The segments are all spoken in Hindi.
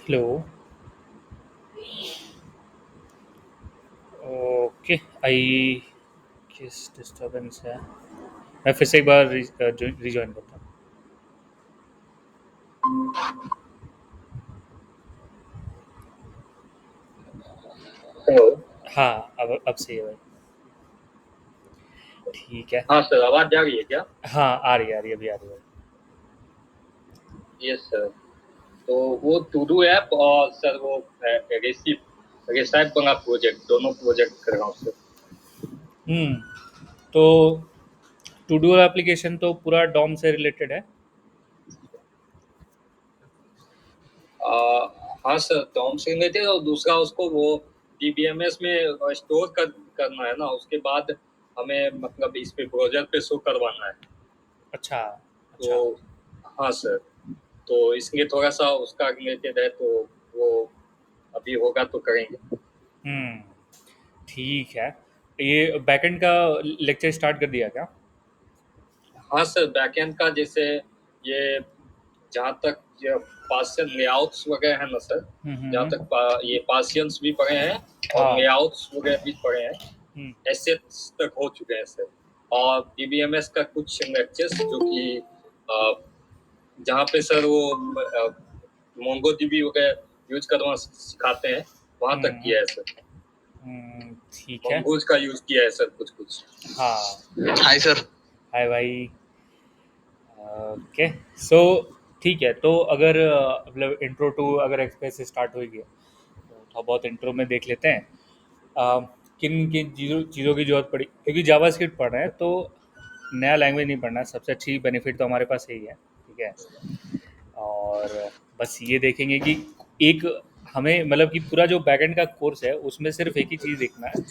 हेलो। ओके। आई किस डिस्टरबेंस है। मैं फिर से एक बार रिजॉइन करता हूँ। हेलो। हाँ, अब सही है भाई। ठीक है। हाँ सर, आवाज जा रही है क्या? हाँ, आ रही है अभी आ रही है भाई। Yes sir. तो वो टू डू ऐप और सर वो रेसिप रेसाइप बना प्रोजेक्ट, दोनों प्रोजेक्ट कर रहा हूँ सर। तो टू डू एप्लीकेशन तो पूरा डॉम से रिलेटेड है। हाँ सर, टॉम सिंह थे और दूसरा उसको वो डीबीएमएस में करना है ना, उसके बाद हमें मतलब इस पे ब्राउज़र पे शो करवाना है। अच्छा। तो अच्छा। हाँ सर, तो इसलिए थोड़ा सा उसका रिलेटेड है, तो वो अभी होगा तो करेंगे। हम्म। ठीक है। ये बैकएंड का लेक्चर स्टार्ट कर दिया क्या? हाँ सर, बैकएंड का जैसे ये जहाँ तक ये पार्शियल लेआउट्स वगैरह है ना सर, जहाँ हम्म। तक ये पार्शियल्स भी पढ़े हैं और हाँ। लेआउट्स वगैरह भी पढ़े हैं। हम्म। एसेट्स तक हो चुके हैं सर। और डीबीएमएस का कुछ लेक्चर्स जो कि अ, जहाँ पे सर वो मोंगो डीबी वगैरह यूज करना सिखाते हैं, वहां तक हम्म। किया है सर। ठीक है। मंगूज का यूज किया है सर कुछ कुछ। हाँ। Hi sir. हाय भाई। ओके। सो ठीक है। तो अगर मतलब इंट्रो टू अगर एक्सप्रेस से स्टार्ट होगी तो थोड़ा बहुत इंट्रो में देख लेते हैं। अ, किन किन चीज़ों की जरूरत पड़ी, क्योंकि जावा स्क्रिप्ट पढ़ रहे हैं तो नया लैंग्वेज नहीं पढ़ना। सबसे अच्छी बेनिफिट तो हमारे पास यही है। ठीक है। और बस ये देखेंगे कि एक हमें मतलब कि पूरा जो बैकएंड का कोर्स है उसमें सिर्फ एक ही चीज़ देखना है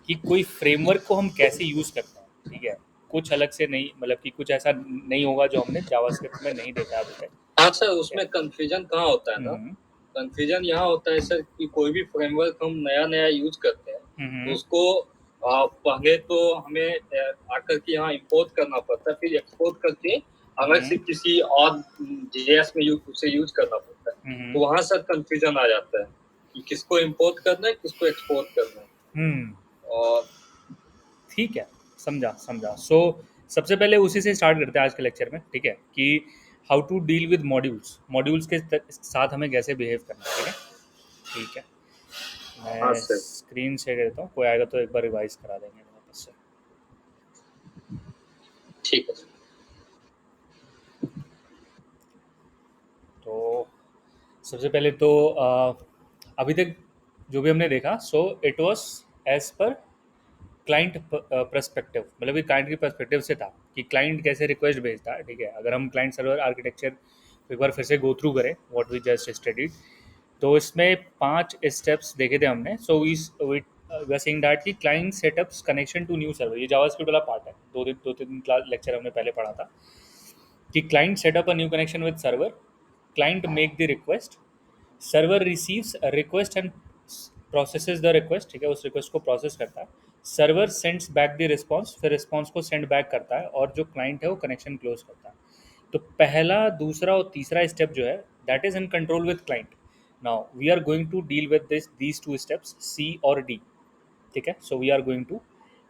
कि कोई फ्रेमवर्क को हम कैसे यूज़ करते हैं। ठीक है। कुछ अलग से नहीं, मतलब कि कुछ ऐसा नहीं होगा जो हमने जावास्क्रिप्ट में नहीं देखा अभी तक। हाँ सर, ठीक है। उसमें कंफ्यूजन कहाँ होता है ना, हम्म। कंफ्यूजन यहाँ होता है सर कि कोई भी फ्रेमवर्क हम नया नया यूज करते हैं तो हम्म। उसको पहले तो हमें आकर के यहाँ इंपोर्ट करना पड़ता है, फिर एक्सपोर्ट करके अलग हम्म। से किसी और जेएस में उसे यूज करना पड़ता है। हम्म। तो वहां सर कंफ्यूजन आ जाता है कि किसको इंपोर्ट करना है, किसको एक्सपोर्ट करना है। हम्म। और ठीक है। समझा समझा। सो सबसे पहले उसी से स्टार्ट करते हैं आज के लेक्चर में। ठीक है कि how to deal with modules, modules के साथ हमें कैसे बिहेव करना है। ठीक है। ठीक है। हाँ मैं सर। स्क्रीन शेयर देता हूँ, कोई आएगा तो एक बार रिवाइज करा देंगे वापस से। ठीक है सर। तो सबसे पहले तो अभी तक जो भी हमने देखा, so it was as per client perspective, मतलब कि क्लाइंट की पर्सपेक्टिव से था कि क्लाइंट कैसे रिक्वेस्ट भेजता है। ठीक है। अगर हम क्लाइंट सर्वर आर्किटेक्चर एक बार फिर से गो थ्रू करें व्हाट वी जस्ट स्टडीड, तो इसमें 5 स्टेप्स देखे थे हमने। So we are saying that कि client setups connection to new server, ये जावास्क्रिप्ट वाला पार्ट है। दो तीन क्लास लेक्चर हमने पहले पढ़ा था कि client setup a new connection with server, client make the request, server receives a request and processes the request. ठीक है। उस रिक्वेस्ट को प्रोसेस करता है, server sends back the response, फिर रिस्पॉन्स को सेंड बैक करता है और जो क्लाइंट है वो कनेक्शन क्लोज करता है। तो पहला, दूसरा और तीसरा स्टेप जो है that is in control with client. Now we are going to deal with this these two steps, C और डी। ठीक है। So we are going to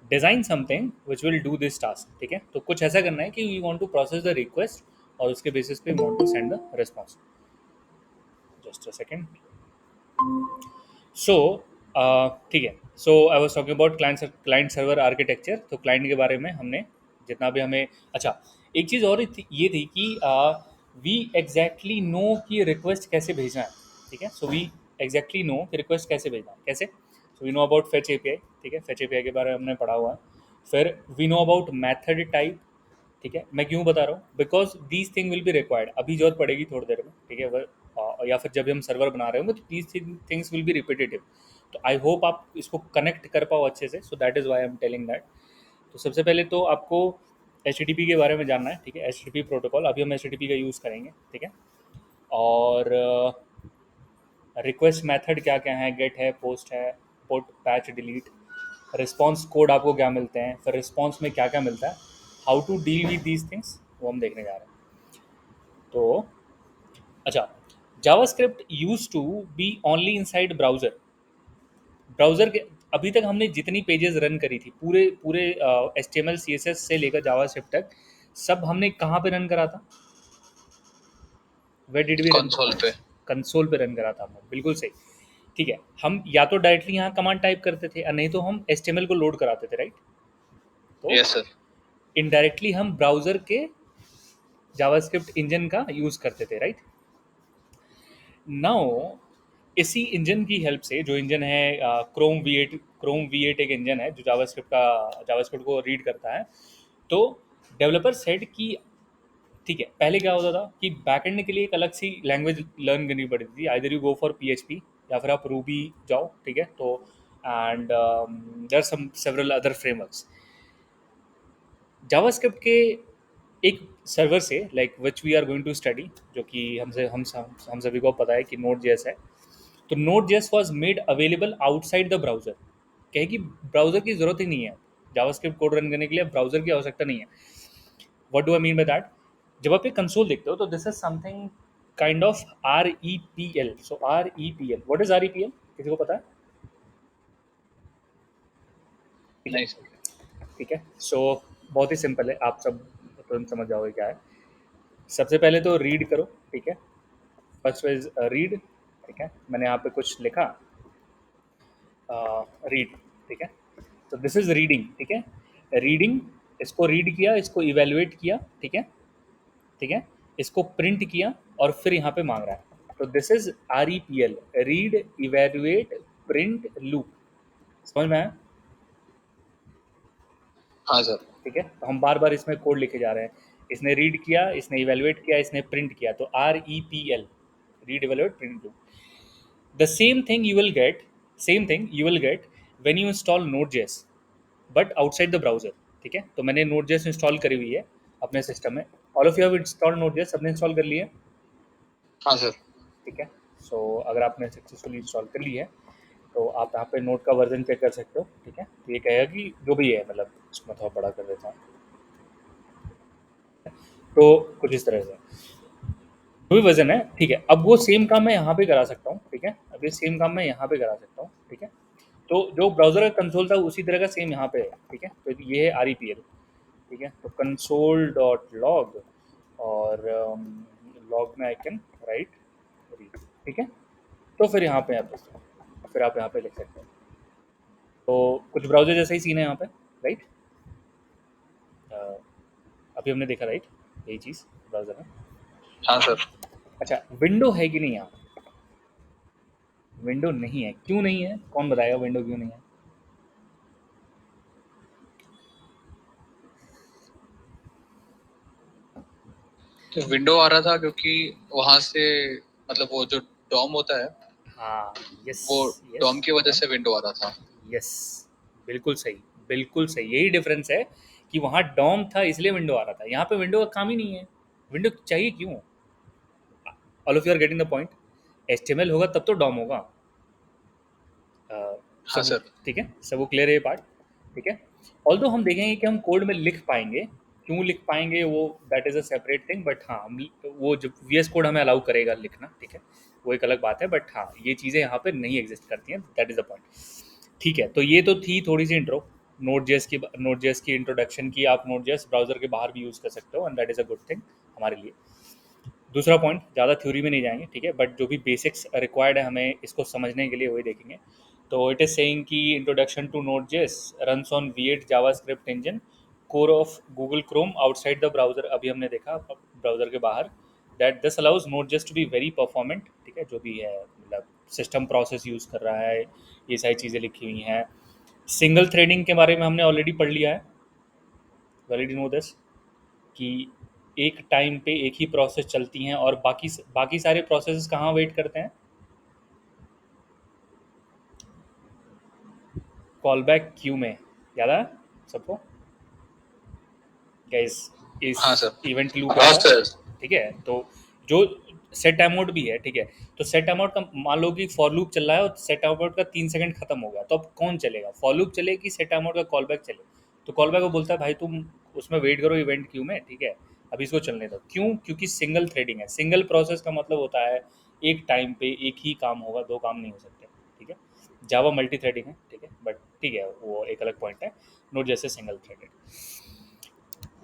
design something which will do this task. ठीक है। तो कुछ ऐसा करना है कि we want to process the request और उसके बेसिस पे we want to send the response. Just a second. So ठीक है। So I was talking about client server architecture. तो क्लाइंट के बारे में हमने जितना भी हमें, अच्छा, एक चीज़ और ये थी कि वी एग्जैक्टली नो कि रिक्वेस्ट कैसे भेजना है। ठीक है। सो वी एग्जैक्टली नो कि रिक्वेस्ट कैसे भेजना है, कैसे। So we know about fetch API. ठीक है। फेच एपीआई के बारे में हमने पढ़ा हुआ है। फिर we know about method type. ठीक है। मैं क्यों बता रहा हूँ, because these thing will be required, अभी जरूरत पड़ेगी थोड़ी देर में। ठीक है। या फिर जब भी हम सर्वर बना रहे होंगे तो these things will be repetitive. तो आई होप आप इसको कनेक्ट कर पाओ अच्छे से। सो that is why I am telling that. तो सबसे पहले तो आपको एच के बारे में जानना है। ठीक है। एच प्रोटोकॉल, अभी हम एच का यूज़ करेंगे। ठीक है। और रिक्वेस्ट मेथड क्या क्या है, गेट है, पोस्ट है, put, patch, delete. Response code आपको क्या मिलते हैं, फिर रिस्पॉन्स में क्या क्या मिलता है, how to deal with these things, वो हम देखने जा रहे हैं। तो अच्छा, JavaScript used to be only inside browser. Browser के अभी तक हमने जितनी पेजेस रन करी थी, पूरे पूरे H T M L C S S से लेकर जावास्क्रिप्ट तक, सब हमने कहाँ पे रन करा था? Where did we run? Console पे। कंसोल पे रन करा था हमने, बिल्कुल सही। ठीक है, हम या तो डायरेक्टली यहाँ कमांड टाइप करते थे, और नहीं तो हम एच टी एम एल को लोड कराते थे, राइट? तो यस सर। इनडायरेक्टली हम ब्राउजर के जावास्क्रिप्ट इंजन का यूज करते थे, राइट? नाउ इसी इंजन की हेल्प से, जो इंजन है क्रोम V8 एक इंजन है जो जावास्क्रिप्ट को रीड करता है। तो डेवलपर सेड कि ठीक है, पहले क्या होता था कि बैकएंड के लिए एक अलग सी लैंग्वेज लर्न करनी पड़ती थी, either you go for PHP या फिर आप रूबी जाओ, ठीक है? तो and there some several other frameworks. JavaScript के एक सर्वर से, like which we are going to study, जो कि हम सभी को पता है कि नोड जेएस है। तो node JS was made available outside the browser. कहे कि ब्राउजर की जरूरत ही नहीं है जावास्क्रिप्ट कोड रन करने के लिए, ब्राउजर की आवश्यकता नहीं है। What do I mean by that? जब आप ये कंसोल देखते हो तो this is something kind of REPL। So REPL, what is REPL? किसी को पता है? ठीक है, नहीं सर। ठीक है। सो बहुत ही सिंपल है, आप सब तुरंत समझ जाओगे क्या है। सबसे पहले तो रीड करो, ठीक है? फर्स्ट इज रीड, ठीक है? मैंने यहाँ पे कुछ लिखा, रीड, ठीक है? तो दिस इज रीडिंग, ठीक है? रीडिंग, इसको रीड किया, इसको इवेलुएट किया, ठीक है? ठीक है, इसको प्रिंट किया और फिर यहाँ पे मांग रहा है। तो this is REPL, read evaluate print loop. समझ में आया? हाँ सर। ठीक है, तो हम बार बार इसमें कोड लिखे जा रहे हैं। इसने रीड किया, इसने इवेलुएट किया, इसने प्रिंट किया, तो REPL, read evaluate print loop. The same thing you will get when you install Node.js, but outside the browser. ठीक है, तो मैंने Node.js इंस्टॉल करी हुई है अपने सिस्टम में। All of you have installed Node.js, सबने इंस्टॉल कर लिया है? हाँ सर। ठीक है, सो अगर आपने सक्सेसफुली इंस्टॉल कर ली है तो आप यहाँ पे नोट का वर्जन चेक कर सकते हो। ठीक है, तो ये कहेगा कि जो भी है, मतलब उसमें थोड़ा बड़ा कर देता हूँ। तो कुछ इस तरह से जो भी वर्जन है, ठीक है। अब वो सेम काम मैं यहाँ पे करा सकता हूँ, ठीक है? अब ये सेम काम मैं यहाँ पे करा सकता हूँ, ठीक है? तो जो ब्राउजर का कंसोल था उसी तरह का सेम यहाँ पे है, ठीक है? तो ये है REPL, ठीक है? तो कंसोल डॉट लॉग, और लॉग में आई कैन राइट रीड, ठीक है? तो फिर यहाँ पे आप फिर आप यहाँ पे लिख सकते हैं। तो कुछ ब्राउजर जैसा ही सीन है यहाँ पे, राइट? अभी हमने देखा, राइट, यही चीज़ ब्राउजर में। हाँ सर। अच्छा, विंडो है कि नहीं यहाँ? विंडो नहीं है, क्यों नहीं है? कौन बताएगा विंडो क्यों नहीं है? तो विंडो आ रहा था क्योंकि वहां से, मतलब वो जो डॉम होता है, हाँ, यस, वो यस, डॉम की वजह से विंडो आ रहा था। यस, बिल्कुल सही, बिल्कुल सही। यही डिफरेंस है कि वहाँ डॉम था इसलिए विंडो आ रहा था, यहाँ पे विंडो का काम ही नहीं है। विंडो चाहिए क्यों? All of you are getting the point. HTML होगा तब तो डॉम होगा। हाँ सब सर। ठीक है, सब वो क्लियर है ये पार्ट, ठीक है? ऑल्दो हम देखेंगे कि हम कोड में लिख पाएंगे, क्यों लिख पाएंगे वो that is a separate thing, but हाँ, वो जब VS कोड हमें अलाउ करेगा लिखना, ठीक है, वो एक अलग बात है। बट हाँ, ये चीज़ें यहाँ पे नहीं एग्जिस्ट करती हैं, दैट इज़ द पॉइंट। ठीक है, तो ये तो थी थोड़ी सी इंट्रो नोड जेएस की इंट्रोडक्शन की। आप नोड जेएस ब्राउजर के बाहर भी यूज़ कर सकते हो, and that is a good thing हमारे लिए। दूसरा पॉइंट, ज़्यादा थ्योरी में नहीं जाएंगे, ठीक है, बट जो भी बेसिक्स रिक्वायर्ड है हमें इसको समझने के लिए, वही देखेंगे। तो इट इज सेइंग कि introduction to Node.js runs on V8 JavaScript engine, core of Google Chrome outside the browser. अभी हमने देखा ब्राउजर के बाहर, that this allows Node.js to be very performant, ठीक है? जो भी है, मतलब सिस्टम प्रोसेस यूज़ कर रहा है, ये सारी चीज़ें लिखी हुई हैं। सिंगल थ्रेडिंग के बारे में हमने ऑलरेडी पढ़ लिया है, ऑलरेडी नो दिस, कि एक टाइम पे एक ही प्रोसेस चलती हैं और बाकी सारे प्रोसेस कहाँ वेट करते हैं? कॉल बैक क्यू में, याद है सबको? क्या इस हाँ सर। इवेंट लूप हाँ होता है, सर। ठीक है? तो जो सेट अमाउंट भी है, ठीक है, तो सेट अमाउंट का मान लो कि फॉर लूप चल रहा है और सेट अमाउंट का 3 सेकंड खत्म हो गया, तो अब कौन चलेगा? फॉर लूप चले कि सेट अमाउंट का कॉल बैक चले? तो कॉल बैक को बोलता है भाई तुम उसमें वेट करो इवेंट क्यू में, ठीक है, अभी इसको चलने दो। क्यों? क्योंकि सिंगल थ्रेडिंग है। सिंगल प्रोसेस का मतलब होता है एक टाइम पे एक ही काम होगा, दो काम नहीं हो सकते, ठीक है। जावा मल्टी थ्रेडिंग है, ठीक है, बट ठीक है वो एक अलग पॉइंट है। नोट जैसे सिंगल थ्रेडेड,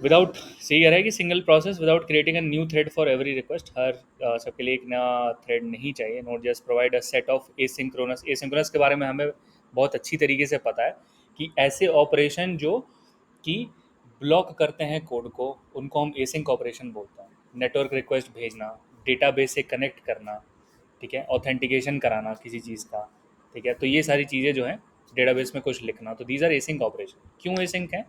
विदाउट सही कह रहा है कि single process without creating a new thread for every request, हर सबके लिए एक नया थ्रेड नहीं चाहिए। Not just provide a set of asynchronous, asynchronous के बारे में हमें बहुत अच्छी तरीके से पता है कि ऐसे ऑपरेशन जो कि ब्लॉक करते हैं कोड को, उनको हम एसिंक ऑपरेशन बोलते हैं। नेटवर्क रिक्वेस्ट भेजना, डेटाबेस से कनेक्ट करना, ठीक है, ऑथेंटिकेशन कराना किसी चीज़ का, ठीक है, तो ये सारी चीज़ें जो हैं, डेटाबेस में कुछ लिखना, तो दीज आर एसिंक ऑपरेशन। क्यों एसिंक है?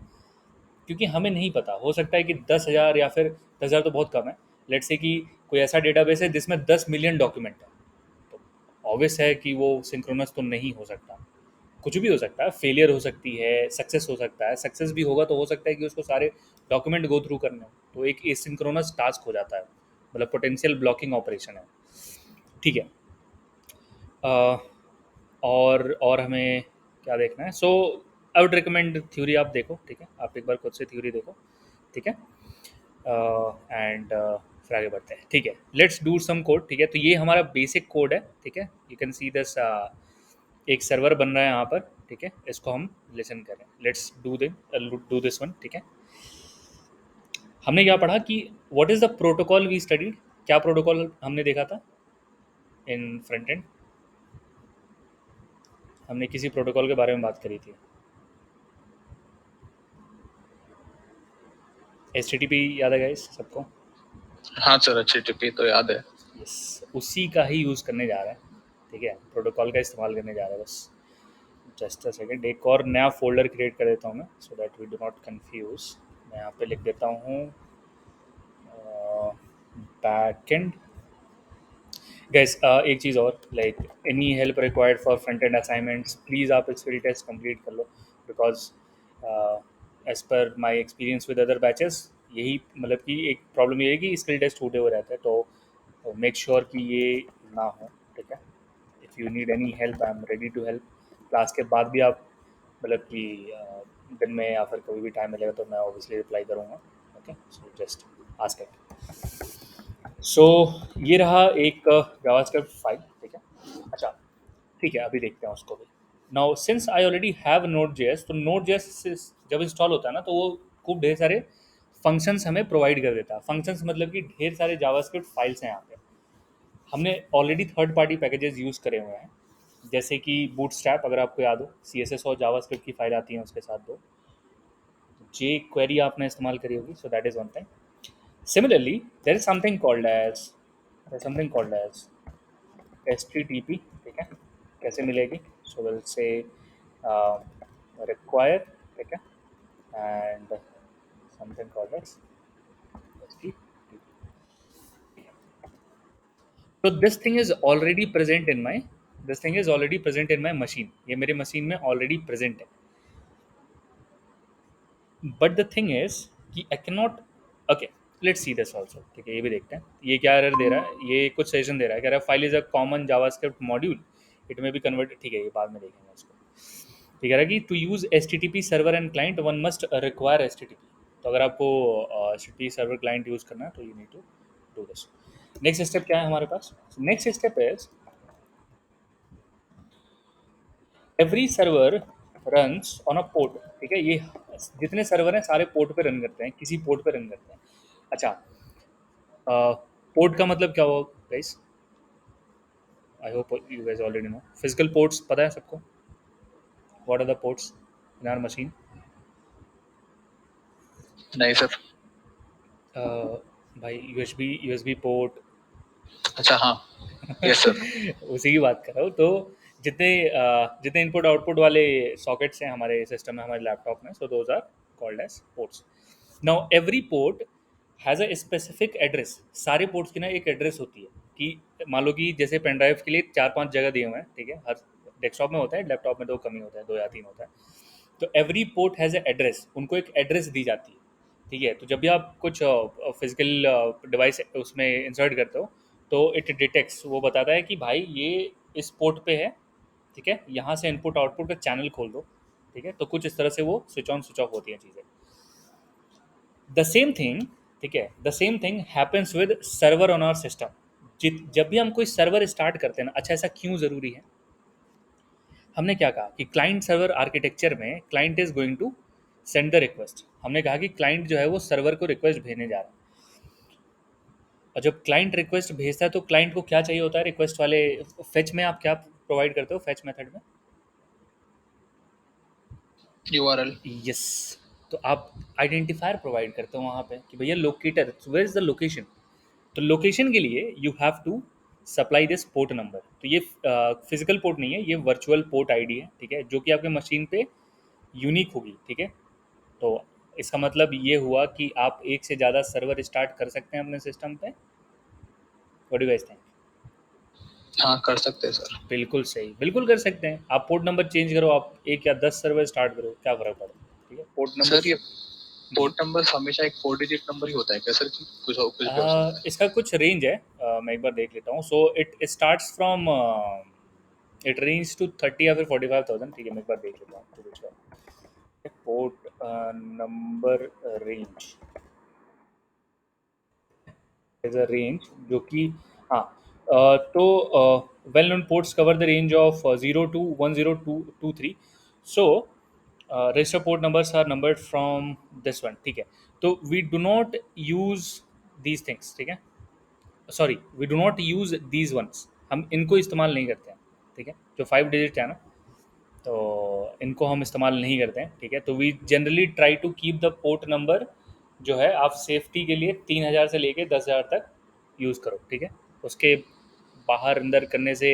क्योंकि हमें नहीं पता, हो सकता है कि 10,000 या फिर 10,000 तो बहुत कम है, लेट्स से कि कोई ऐसा डेटाबेस है जिसमें 10 मिलियन डॉक्यूमेंट है, तो ऑब्वियस है कि वो सिंक्रोनस तो नहीं हो सकता। कुछ भी हो सकता है, फेलियर हो सकती है, सक्सेस हो सकता है, सक्सेस भी होगा तो हो सकता है कि उसको सारे डॉक्यूमेंट गो थ्रू करने हो, तो एक एसिंक्रोनस टास्क हो जाता है, मतलब पोटेंशियल ब्लॉकिंग ऑपरेशन है, ठीक है। अ, और हमें क्या देखना है? So I would recommend theory आप देखो, ठीक है, आप एक बार खुद से थ्योरी देखो, ठीक है, एंड फिर आगे बढ़ते हैं, ठीक है। लेट्स डू सम कोड, ठीक है, तो ये हमारा बेसिक कोड है, ठीक है। यू कैन सी दिस, एक सर्वर बन रहा है यहाँ पर, ठीक है, इसको हम लिसन करें। लेट्स डू दिस वन, ठीक है। हमने क्या पढ़ा कि what is the protocol we studied, क्या प्रोटोकॉल हमने देखा था इन फ्रंट एंड? हमने किसी प्रोटोकॉल के बारे में बात करी थी, HTTP याद है गाइस सबको? हाँ सर, अच्छी टिप्पी तो याद है। यस, उसी का ही यूज़ करने जा रहा है, ठीक है, प्रोटोकॉल का इस्तेमाल करने जा रहा है बस। जस्ट अ सेकेंड, एक और नया फोल्डर क्रिएट कर देता हूँ मैं, so that we do not confuse. मैं यहाँ पे लिख देता हूँ बैकएंड। गाइस एक चीज़ और, like any help required for front end assignments, please आप स्किल टेस्ट कंप्लीट कर लो, because as per my experience with other batches, यही मतलब कि एक प्रॉब्लम ये है कि स्किल टेस्ट छूटे हुए रहते हैं, तो मेक श्योर कि ये ना हो, ठीक है। If you need any help, I am ready to help. Class के बाद भी आप मतलब कि दिन में या फिर कभी भी टाइम मिलेगा तो मैं ऑब्वियसली रिप्लाई करूँगा, okay, so just ask it. So ये रहा एक जावास्क्रिप्ट फाइल, ठीक है। अच्छा, ठीक है, अभी देखते हैं उसको भी। Now since I already have node JS, तो नोड जेएस जब इंस्टॉल होता है ना, तो वो खूब ढेर सारे फंक्शंस हमें प्रोवाइड कर देता है। फंक्शंस मतलब कि ढेर सारे जावास्क्रिप्ट फाइल्स हैं यहाँ पे। हमने already third party packages use करे हुए हैं, जैसे कि बूटस्ट्रैप, अगर आपको याद हो, CSS और जावास्क्रिप्ट की फाइल आती है उसके साथ दो। जे क्वेरी आपने इस्तेमाल करी होगी, so that is one thing. Similarly there is something called as HTTP, ठीक है। कैसे मिलेगी? सो विल से रिक्वायर, ठीक है, and something called as HTTP। तो this thing is already present in my machine, ये मेरे मशीन में ऑलरेडी प्रेजेंट है। But the thing is that I can not, okay, let's see this also, ठीक है, ये भी देखते हैं। ये क्या एरर दे रहा है, ये कुछ सेशन दे रहा है, कह रहा है file is a common JavaScript module, it में भी कन्वर्ट, ठीक है, ये बाद में देखेंगे इसको। ये कह रहा है कि to use HTTP server and client one must require HTTP। तो अगर आपको HTTP सर्वर क्लाइंट यूज करना है तो you need to do this. Next step क्या है हमारे पास? Next step is every server runs on a port, ठीक है। ये जितने सर्वर हैं सारे पोर्ट पे रन करते हैं, किसी पोर्ट पे रन करते हैं। अच्छा, पोर्ट का मतलब क्या हुआ guys? I hope you guys already know. Physical ports पता है सबको? What are the ports in our machine? नहीं सर। भाई यूएसबी पोर्ट। अच्छा हाँ। Yes sir. उसी की बात कर रहा हूँ। तो जितने इनपुट आउटपुट वाले सॉकेट्स हैं हमारे सिस्टम में, हमारे लैपटॉप में, so those are called as ports. Now every port has a specific address. सारे पोर्ट्स की ना एक एड्रेस होती है, कि मान लो कि जैसे पेन ड्राइव के लिए 4-5 जगह दिए हुए हैं, ठीक है, हर डेस्कटॉप में होता है, लैपटॉप में 2 कम ही होता है, 2 या 3 होता है। तो every port has a address, उनको एक एड्रेस दी जाती है, ठीक है। तो जब भी आप कुछ फिजिकल डिवाइस उसमें इंसर्ट करते हो, तो इट डिटेक्ट्स, वो बताता है कि भाई ये इस पोर्ट पे है, ठीक है, यहाँ से इनपुट आउटपुट का चैनल खोल दो, ठीक है। तो कुछ इस तरह से वो स्विच ऑन स्विच ऑफ होती हैं चीज़ें। द सेम थिंग, ठीक है, the same thing happens with server on our system. जब भी हम कोई सर्वर स्टार्ट करते हैं ना, अच्छा ऐसा क्यों ज़रूरी है? हमने क्या कहा कि क्लाइंट सर्वर आर्किटेक्चर में client is going to send the request. हमने कहा कि क्लाइंट जो है वो सर्वर को रिक्वेस्ट भेजने जा रहा है, और जब क्लाइंट रिक्वेस्ट भेजता है तो क्लाइंट को क्या चाहिए होता है रिक्वेस्ट वाले फेच में? आप क्या प्रोवाइड करते हो फेच मेथड में? URL। यस। तो आप आइडेंटिफायर प्रोवाइड करते हो वहाँ पे कि भैया locator, where is the location. तो लोकेशन के लिए you have to supply this port number. तो ये फिजिकल पोर्ट नहीं है, ये वर्चुअल पोर्ट आईडी है, ठीक है, जो कि आपके मशीन पे यूनिक होगी, ठीक है। तो इसका मतलब ये हुआ कि आप एक से ज़्यादा सर्वर स्टार्ट कर सकते हैं अपने सिस्टम पे। What do guys think? हाँ, कर सकते हैं सर। बिल्कुल सही, बिल्कुल कर सकते हैं। आप पोर्ट नंबर चेंज करो, आप 1 या 10 सर्वर स्टार्ट करो, क्या फ़र्क पड़ता है, ठीक है। पोर्ट नंबर सर ये पोर्ट नंबर हमेशा एक 4 डिजिट नंबर ही होता है क्या सर, कि कुछ भी हो सकता है? इसका कुछ रेंज है, मैं एक बार देख लेता हूँ। So it starts from, it range to 30 या फिर 45,000, ठीक है। मैं एक बार देख लेता हूँ कुछ port number range is a range जो कि, हाँ, तो well known ports cover the range of 0 to 10223। So register port numbers are numbered from this one, ठीक है। तो we do not use these things, ठीक है। Sorry, we do not use these ones, हम इनको इस्तेमाल नहीं करते हैं, ठीक है। जो 5 डिजिट है ना, तो इनको हम इस्तेमाल नहीं करते हैं, ठीक है। तो we generally try to keep the port number जो है, आप सेफ्टी के लिए 3,000 से लेके 10,000 तक यूज़ करो, ठीक है। उसके बाहर अंदर करने से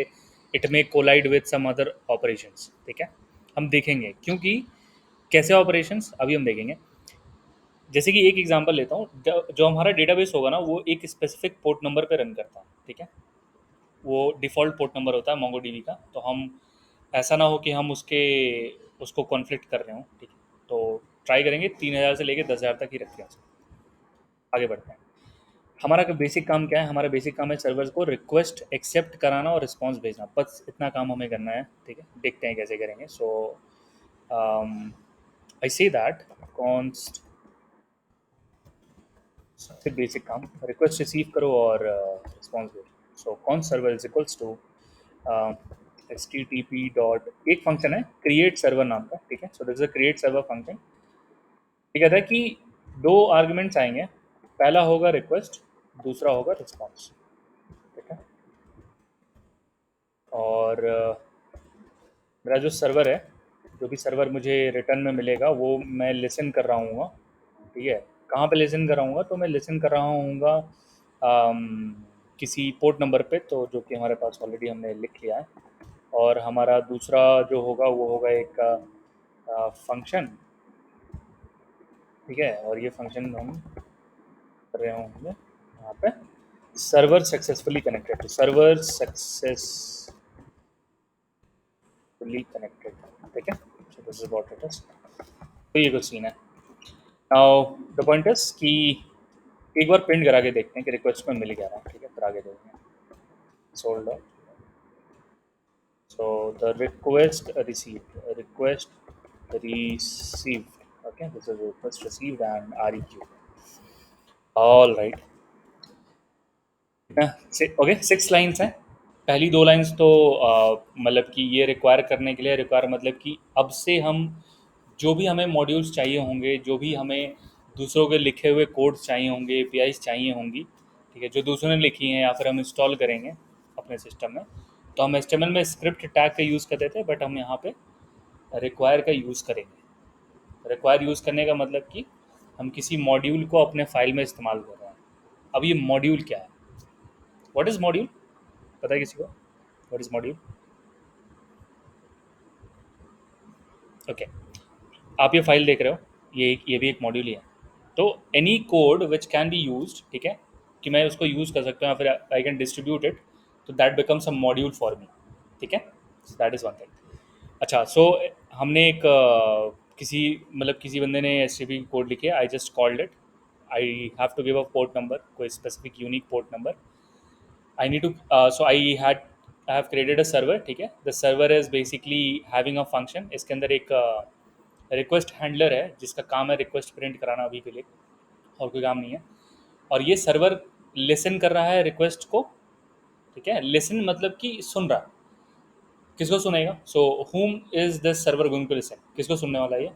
it may collide with some other operations, ठीक है। हम देखेंगे क्योंकि कैसे ऑपरेशंस अभी हम देखेंगे। जैसे कि एक एग्जांपल लेता हूँ, जो हमारा डेटाबेस होगा ना, वो एक स्पेसिफिक पोर्ट नंबर पे रन करता है, ठीक है। वो डिफ़ॉल्ट पोर्ट नंबर होता है मोंगोडीबी का। तो हम, ऐसा ना हो कि हम उसको कॉन्फ्लिक्ट कर रहे हों, ठीक है। तो ट्राई करेंगे 3,000 से लेके 10,000 तक ही रखें उसको। आगे बढ़ते हैं। हमारा बेसिक काम क्या है? हमारा बेसिक काम है सर्वर्स को रिक्वेस्ट एक्सेप्ट कराना और रिस्पॉन्स भेजना, बस इतना काम हमें करना है, ठीक है। देखते हैं कैसे करेंगे। So I say that const, सबसे बेसिक काम, रिक्वेस्ट रिसीव करो और रिस्पॉन्स भेजो। So con server is equals to H T T P dot, एक फंक्शन है क्रिएट सर्वर नाम का, ठीक है। So this is a create server function. ये कहता है कि 2 आर्गुमेंट्स आएंगे, पहला होगा रिक्वेस्ट, दूसरा होगा रिस्पॉन्स, ठीक है। और मेरा जो सर्वर है, जो भी सर्वर मुझे रिटर्न में मिलेगा, वो मैं लिसन कर रहा हूँ, ठीक है। कहाँ पे लिसन कर रहा हूँ? तो मैं लिसन कर रहा हूँ किसी पोर्ट नंबर पे, तो जो कि हमारे पास ऑलरेडी हमने लिख लिया है। और हमारा दूसरा जो होगा वो होगा एक फंक्शन, ठीक है। और ये फंक्शन हम कर रहे होंगे यहाँ पे, सर्वर सक्सेसफुली कनेक्टेड, तो सर्वर सक्सेसफुली कनेक्टेड, ठीक है। So this is what it is. तो ये कुछ सीन है। नाउ द पॉइंट इज कि एक बार प्रिंट करा के देखते हैं कि रिक्वेस्ट में मिल गया है, ठीक है। फिर आगे देखेंगे। Sold, so the request received, okay, this is request received and req, all right। Okay, 6 lines हैं। पहली 2 लाइन्स तो मतलब कि ये रिक्वायर करने के लिए, रिक्वायर मतलब कि अब से हम जो भी हमें मॉड्यूल्स चाहिए होंगे, जो भी हमें दूसरों के लिखे हुए कोड्स चाहिए होंगे, एपीआईज चाहिए होंगी, ठीक है, जो दूसरों ने लिखी हैं या फिर हम इंस्टॉल करेंगे अपने सिस्टम में, तो हम एचटीएमएल में स्क्रिप्ट टैग का यूज़ करते थे, बट हम यहाँ पे रिक्वायर का यूज़ करेंगे। रिक्वायर यूज़ करने का मतलब कि हम किसी मॉड्यूल को अपने फाइल में इस्तेमाल कर रहे हैं। अब ये मॉड्यूल क्या है? What is module? पता है किसी को? What is module? ओके, आप ये फाइल देख रहे हो, ये भी एक मॉड्यूल ही है। तो any code which can be use, ठीक है, कि मैं उसको यूज़ कर सकता हूँ या फिर आई कैन डिस्ट्रीब्यूट इट, तो that becomes a module for me, ठीक है। That is one thing. अच्छा, सो हमने एक किसी बंदे ने एस कोड लिखे, I just called it, I have to give a port number, कोई specific unique port number. I need to, so I have created a server, ठीक है। The server is basically having a function, इसके अंदर एक रिक्वेस्ट हैंडलर है जिसका काम है रिक्वेस्ट प्रिंट कराना अभी के लिए, और कोई काम नहीं है। और ये सर्वर लिसन कर रहा है रिक्वेस्ट को, ठीक है। लिसन मतलब कि सुन रहा, किसको सुनेगा? So whom is this server going to listen, किसको सुनने वाला है ये?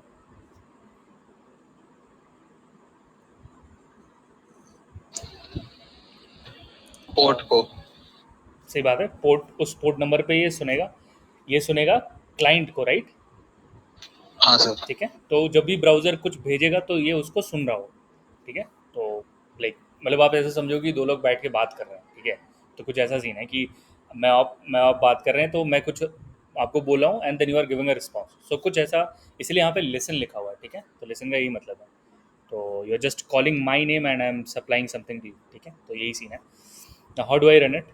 पोर्ट अ, को। सही बात है, पोर्ट, उस पोर्ट नंबर पे ये सुनेगा क्लाइंट को, राइट? हाँ सर। ठीक है, तो जब भी ब्राउज़र कुछ भेजेगा तो ये उसको सुन रहा हो, ठीक है। तो लाइक मतलब आप ऐसे समझो कि दो लोग बैठ के बात कर रहे हैं, ठीक है। तो कुछ ऐसा सीन है कि मैं आप बात कर रहे हैं, तो मैं कुछ आपको बोल रहा हूँ and then you are giving a response, so कुछ ऐसा, इसलिए यहाँ पे लिसन लिखा हुआ है, ठीक है। तो लिसन का यही मतलब है। तो you are just calling my name and I am supplying something to you, ठीक है। तो यही सीन है। How do I run it?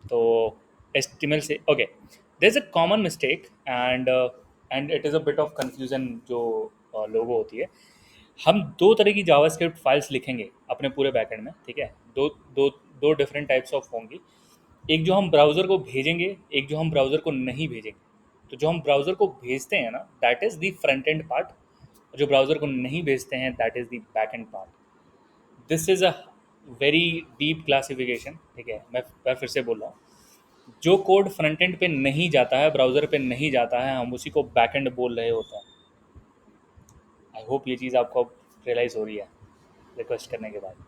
तो HTML से okay, there is a common mistake and it is a bit of confusion जो लोगो होती है। हम दो तरह की जावास्क्रिप्ट फाइल्स लिखेंगे अपने पूरे बैकएंड में, ठीक है। दो दो दो डिफरेंट टाइप्स ऑफ होंगी। एक जो हम ब्राउज़र को भेजेंगे, एक जो हम ब्राउज़र को नहीं भेजेंगे। तो जो हम ब्राउज़र को भेजते हैं ना, that is the front end part. जो ब्राउज़र को नहीं भेजते हैं, that is the back and part. This is a very deep classification, ठीक है। मैं फिर से बोल रहा हूँ, जो कोड फ्रंट एंड पे नहीं जाता है, ब्राउज़र पे नहीं जाता है, हम उसी को बैक एंड बोल रहे होते हैं। आई होप ये चीज़ आपको अब रियलाइज़ हो रही है रिक्वेस्ट करने के बाद,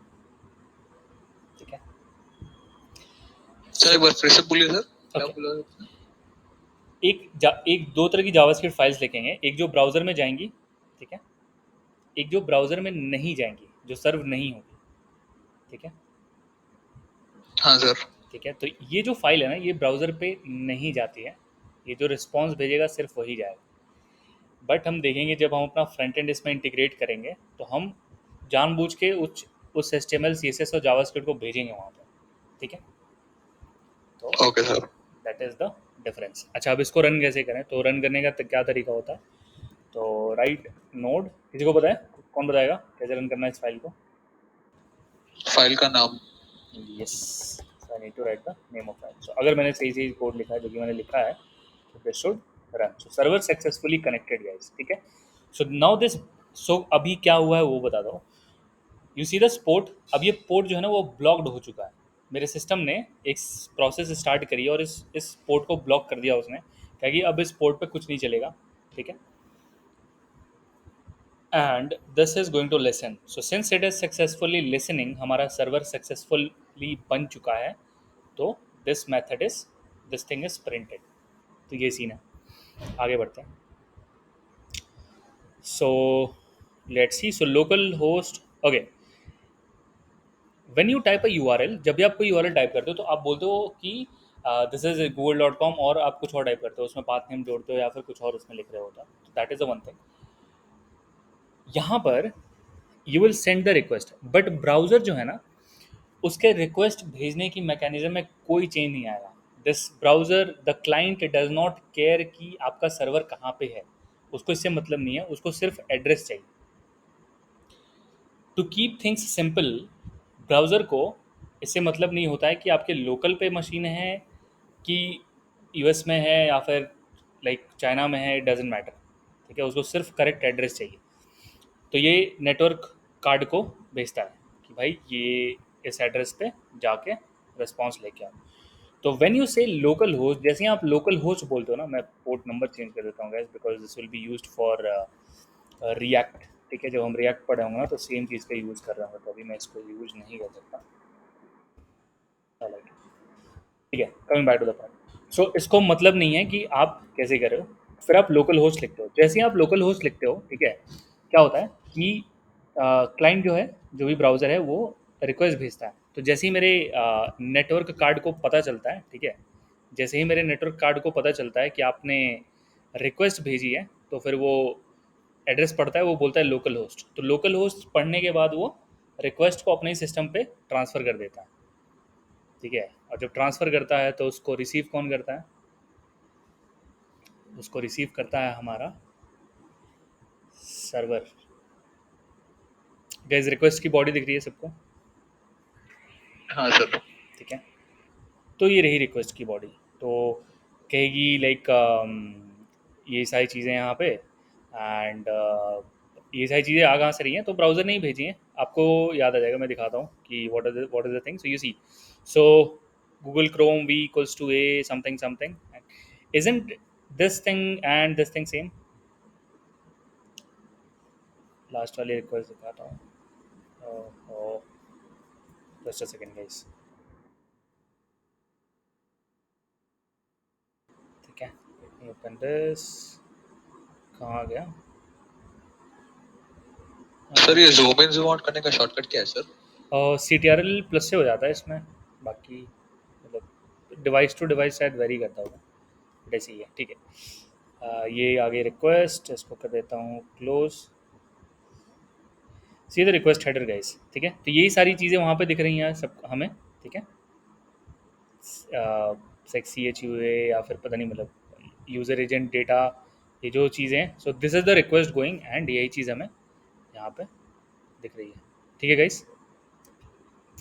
ठीक है। सर एक बार फिर से बोलिए सर, क्या ओके, बोला? एक दो तरह की जावास्क्रिप्ट फाइल्स लिखेंगे, एक जो ब्राउज़र में जाएंगी, ठीक है। एक जो ब्राउज़र में नहीं जाएंगी, जो सर्व नहीं होगी, ठीक है। हाँ सर। ठीक है, तो ये जो फाइल है ना, ये ब्राउज़र पे नहीं जाती है। ये जो रिस्पॉन्स भेजेगा सिर्फ वही जाएगा। बट हम देखेंगे जब हम अपना फ्रंट एंड इसमें इंटीग्रेट करेंगे, तो हम जानबूझ के उस HTML CSS और जावास्क्रिप्ट को भेजेंगे वहाँ पर, ठीक है। तो okay sir. That is the difference. अच्छा, अब इसको रन कैसे करें? तो रन करने का क्या तरीका होता है? तो राइट नोड, किसी को पता है? कौन बताएगा कैसे रन करना है इस फाइल को? फाइल का नाम। Yes, I need to write the name of file. So अगर मैंने सही सही कोड लिखा है, जो कि मैंने लिखा है, तो this should run. So server successfully connected guys, ठीक है। सो नाउ दिस, सो अभी क्या हुआ है वो बता दो। यू सी दस पोर्ट, अब ये पोर्ट जो है ना वो ब्लॉक्ड हो चुका है। मेरे सिस्टम ने एक प्रोसेस स्टार्ट करी है और इस पोर्ट को ब्लॉक कर दिया उसने, क्या कि अब इस पोर्ट पे कुछ नहीं चलेगा, ठीक है। And this is going to listen. So since it is successfully listening, हमारा सर्वर सक्सेसफुली बन चुका है। तो this method is, this thing is printed. तो ये सीन है। आगे बढ़ते हैं। So let's see. So local host, okay, when you type a URL, जब भी आप कोई URL टाइप करते हो तो आप बोलते हो कि दिस इज google.com, और आप कुछ और टाइप करते हो, उसमें पाथ नेम जोड़ते हो या फिर कुछ और उसमें लिख रहे होता है। तो that is the one thing. यहाँ पर you will send the request, but browser जो है ना, उसके रिक्वेस्ट भेजने की मैकेनिज्म में कोई चेंज नहीं आएगा। This browser, the client does not care कि आपका सर्वर कहाँ पे है। उसको इससे मतलब नहीं है, उसको सिर्फ एड्रेस चाहिए। To keep things simple, browser को इससे मतलब नहीं होता है कि आपके लोकल पे मशीन है कि US में है या फिर लाइक चाइना में है, इट डजेंट मैटर, ठीक है। उसको सिर्फ करेक्ट एड्रेस चाहिए। तो ये नेटवर्क कार्ड को भेजता है कि भाई ये इस एड्रेस पे जाके रिस्पॉन्स लेके आओ। तो व्हेन यू से लोकल होस्ट, जैसे ही आप लोकल होस्ट बोलते हो ना, मैं पोर्ट नंबर चेंज कर देता हूँ guys, because this will be used for react, ठीक है। जब हम रिएक्ट पढ़े होंगे ना, तो सेम चीज़ का यूज़ कर रहा हूँ, तो अभी मैं इसको यूज़ नहीं कर सकता, ठीक है। Coming back to the point. So इसको मतलब नहीं है कि आप कैसे कर रहे हो। फिर आप लोकल होस्ट लिखते हो। जैसे ही आप लोकल होस्ट लिखते हो, ठीक है, क्या होता है कि क्लाइंट जो है, जो भी ब्राउज़र है, वो रिक्वेस्ट भेजता है। तो जैसे ही मेरे नेटवर्क कार्ड को पता चलता है, ठीक है, जैसे ही मेरे नेटवर्क कार्ड को पता चलता है कि आपने रिक्वेस्ट भेजी है, तो फिर वो एड्रेस पढ़ता है, वो बोलता है लोकल होस्ट। तो लोकल होस्ट पढ़ने के बाद वो रिक्वेस्ट को अपने ही सिस्टम पे ट्रांसफ़र कर देता है, ठीक है। और जब ट्रांसफ़र करता है तो उसको रिसीव कौन करता है? उसको रिसीव करता है हमारा सर्वर। गाइस, रिक्वेस्ट की बॉडी दिख रही है सबको? हाँ सर। ठीक है, तो ये रही रिक्वेस्ट की बॉडी। तो कहेगी लाइक ये सारी चीज़ें यहाँ पे, एंड ये सारी चीज़ें आ कहाँ से रही हैं? तो ब्राउज़र ने ही भेजी हैं। आपको याद आ जाएगा, मैं दिखाता हूँ कि what is the thing. So you see, so Google Chrome V equals to A something something. Isn't this thing and this thing same? Last वाली रिक्वेस्ट दिखाता हूँ. Just a second guys. ठीक है, ओपन दिस. कहाँ गया? सर ये जूम इन जूम आउट करने का शॉर्टकट क्या है सर? CTRL प्लस से हो जाता है इसमें. बाकी मतलब डिवाइस टू डिवाइस शायद वेरी करता होगा, बट ऐसे ही है. ठीक है. ये आगे रिक्वेस्ट, इसको कर देता हूँ close. See the request header guys. ठीक है, तो यही सारी चीज़ें वहाँ पे दिख रही हैं सब हमें. ठीक है, सेक्सी एच यू ए या फिर पता नहीं मतलब यूज़र एजेंट डेटा, ये जो चीज़ें हैं. So this is the request going and यही चीज़ हमें यहाँ पे दिख रही है. ठीक है गाइस,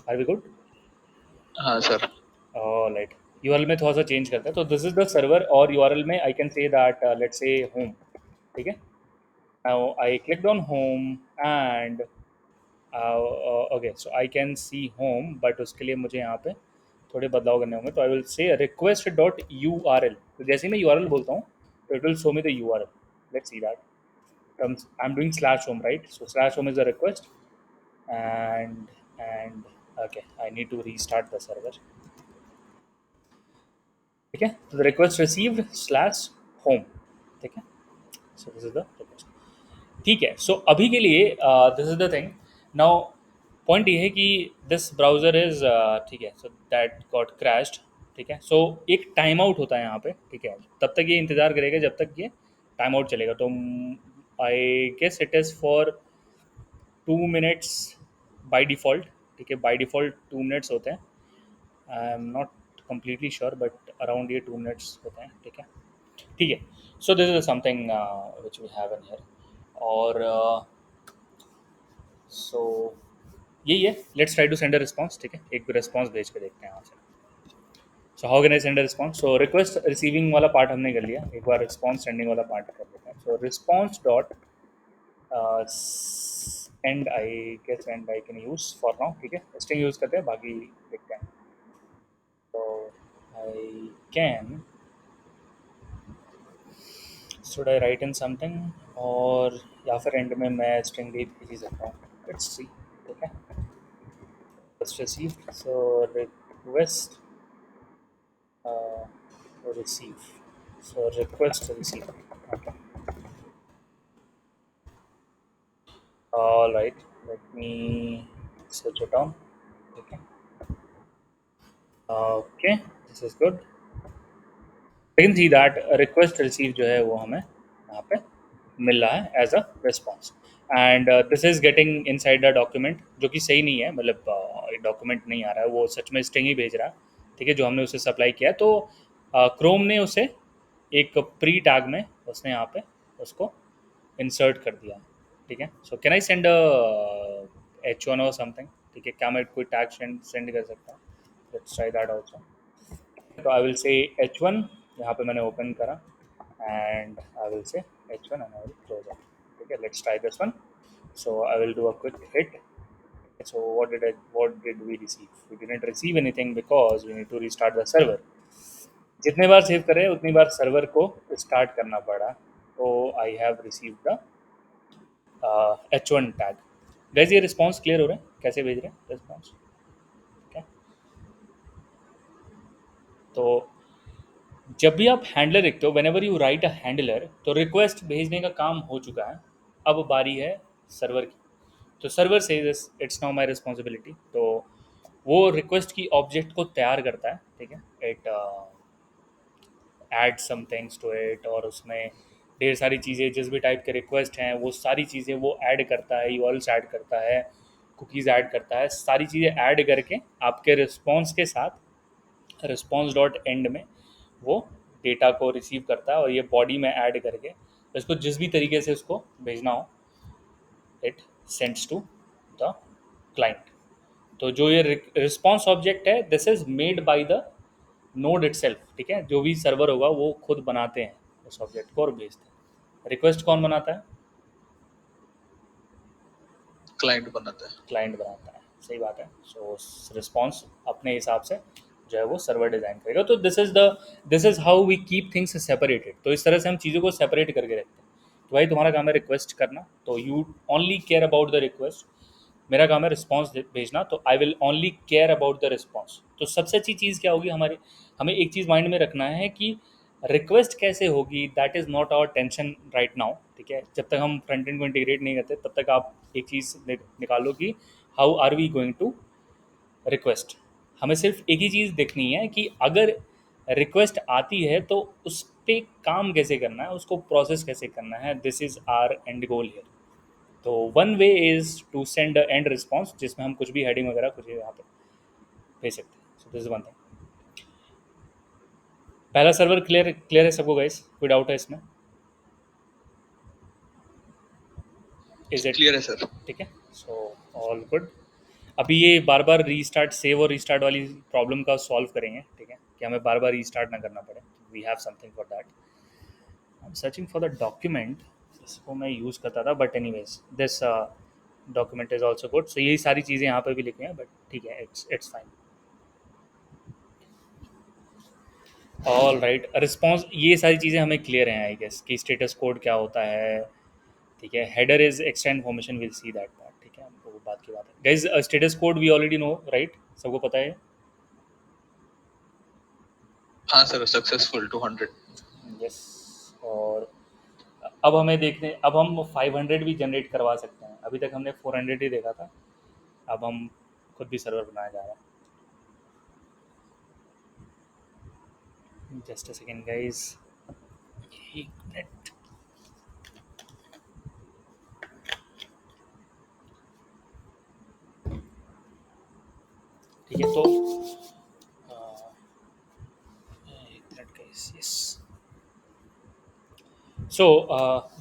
आर वी गुड? हाँ सर. राइट. यूआरएल में थोड़ा सा चेंज करते हैं. तो दिस इज द सर्वर और यूआरएल में I can say that let's say home. ठीक है, now I clicked on home and okay, so I can C home, but उसके लिए मुझे यहाँ पे थोड़े बदलाव करने होंगे. तो आई विल से request dot U R L. तो जैसे ही मैं यू आर एल बोलता हूँ तो it will show me the you R L. Let's see that. I am doing slash home, right? So slash home is the request and okay, I need to restart the server. ठीक है, तो the request received slash home. ठीक है, so this is the request. ठीक है, सो अभी के लिए this is the thing. Now point ये है कि दिस ब्राउज़र इज ठीक है, सो दैट गॉट क्रैश्ड. ठीक है, सो एक टाइम आउट होता है यहाँ पे. ठीक है, तब तक ये इंतज़ार करेगा जब तक ये टाइम आउट चलेगा. तो I guess it is for 2 minutes by default. ठीक है, बाई डिफ़ॉल्ट 2 मिनट्स होते हैं. I am not completely sure, but around ये 2 मिनट्स होते हैं. ठीक है, ठीक है. So this is something which we have in here. और सो यही है. Let's try to send a response. ठीक है, एक रिस्पॉन्स भेज के देखते हैं यहाँ से. So how can I send a response? So request receiving वाला पार्ट हमने कर लिया, एक बार रिस्पॉन्स सेंडिंग वाला पार्ट कर लेते हैं. So response dot end I guess end I can use for now. ठीक है, स्ट्रिंग यूज़ करते हैं, बाकी देखते हैं. तो I can, should I right in something, और या फिर एंड में मैं स्ट्रिंग भी भेज ही सकता हूँ. Let's see. ठीक है, request receive. So request receive. So request receive. Okay, all right, let me switch it on. ठीक है, okay, this is good. I can see that request receive जो है वो हमें यहाँ पे मिल रहा है as a response. And this is getting inside the document, जो कि सही नहीं है. मतलब डॉक्यूमेंट नहीं आ रहा है, वो सच में स्ट्रिंग ही भेज रहा है. ठीक है, जो हमने उसे सप्लाई किया है. तो क्रोम ने उसे एक प्री टैग में उसने यहाँ पे उसको इंसर्ट कर दिया. ठीक है, so can I send H1 और समथिंग? ठीक है, क्या मैं कोई टैग सेंड कर सकता हूँ? Let's try that also. तो आई विल से H1. यहाँ पे मैंने ओपन करा एंड आई विल से H1 and I will close it. ठीक है, let's try this one. So I will do a quick hit. So what did we receive? We didn't receive anything because we need to restart the server. जितने बार सेव करें उतनी बार सर्वर को स्टार्ट करना पड़ा. तो I have receive the H1 tag. Guys, ये रिस्पॉन्स क्लियर हो रहा है? कैसे भेज रहे हैं रिस्पॉन्स? ठीक है, तो जब भी आप हैंडलर लिखते हो, when ever you right a handler, तो रिक्वेस्ट भेजने का काम हो चुका है. अब बारी है सर्वर की. तो सर्वर से इट्स नाउ माई रिस्पॉन्सिबिलिटी. तो वो रिक्वेस्ट की ऑब्जेक्ट को तैयार करता है. ठीक है, it add some things to it, और उसमें ढेर सारी चीज़ें, जिस भी टाइप के रिक्वेस्ट हैं वो सारी चीज़ें वो ऐड करता है. यूआरएल्स ऐड करता है, कुकीज़ ऐड करता है, सारी चीज़ें ऐड करके आपके रिस्पॉन्स के साथ रिस्पॉन्स डॉट एंड में वो डेटा को रिसीव करता है, और ये बॉडी में ऐड करके इसको जिस भी तरीके से उसको भेजना हो, it sends to the client. तो जो ये रिस्पॉन्स ऑब्जेक्ट है, this is made by the node itself. ठीक है, जो भी सर्वर होगा वो खुद बनाते हैं उस ऑब्जेक्ट को और भेजते हैं. रिक्वेस्ट कौन बनाता है? क्लाइंट बनाता है. क्लाइंट बनाता है, सही बात है. सो रिस्पॉन्स अपने हिसाब से जो है वो सर्वर डिज़ाइन करेगा। तो this is how we keep things separated. तो इस तरह से हम चीज़ों को सेपरेट करके रखते हैं। तो भाई तुम्हारा काम है रिक्वेस्ट करना, तो you only care about the request. मेरा काम है रिस्पॉन्स भेजना, तो I will only care about the response. तो सबसे अच्छी चीज़ क्या होगी हमारी, हमें एक चीज़ माइंड में रखना है कि रिक्वेस्ट कैसे होगी, that is not our tension right now. ठीक है, जब तक हम फ्रंट एंड को इंटीग्रेट नहीं करते तब तक आप एक चीज़ निकालो कि how are we going to request. हमें सिर्फ एक ही चीज़ देखनी है कि अगर रिक्वेस्ट आती है तो उस पर काम कैसे करना है, उसको प्रोसेस कैसे करना है। This is our end goal here. तो one way is to send end response, जिसमें हम कुछ भी हेडिंग वगैरह कुछ यहाँ पे भेज सकते हैं। सो दिस इज वन थिंग। पहला सर्वर क्लियर क्लियर है सबको गाइस, कोई डाउट है इसमें? इज इट क्लियर है सर। ठीक है, सो ऑल गुड। अभी ये बार बार रीस्टार्ट, सेव और रीस्टार्ट वाली प्रॉब्लम का सॉल्व करेंगे। ठीक है, कि हमें बार बार रीस्टार्ट ना करना पड़े। We have something for that. I am searching for the document जिसको मैं यूज़ करता था, but anyways this document is also good. So यही सारी चीज़ें यहाँ पे भी लिखी हैं, बट ठीक है, it's fine. All right, response, ये सारी चीज़ें हमें क्लियर हैं आई गेस, कि स्टेटस कोड क्या होता है। ठीक है, header is extra information, will see that part. ठीक है, वो बात की बात है guys. Status code we already know right, सबको पता है। हाँ सर, सक्सेसफुल 200। यस। और अब हमें देखने, अब हम 500 भी जनरेट करवा सकते हैं। अभी तक हमने 400 ही देखा था, अब हम खुद भी सर्वर बनाया जा रहा है। जस्ट अ सेकेंड गाइज, एक मिनट। ठीक है, तो एक minute guys. Yes, so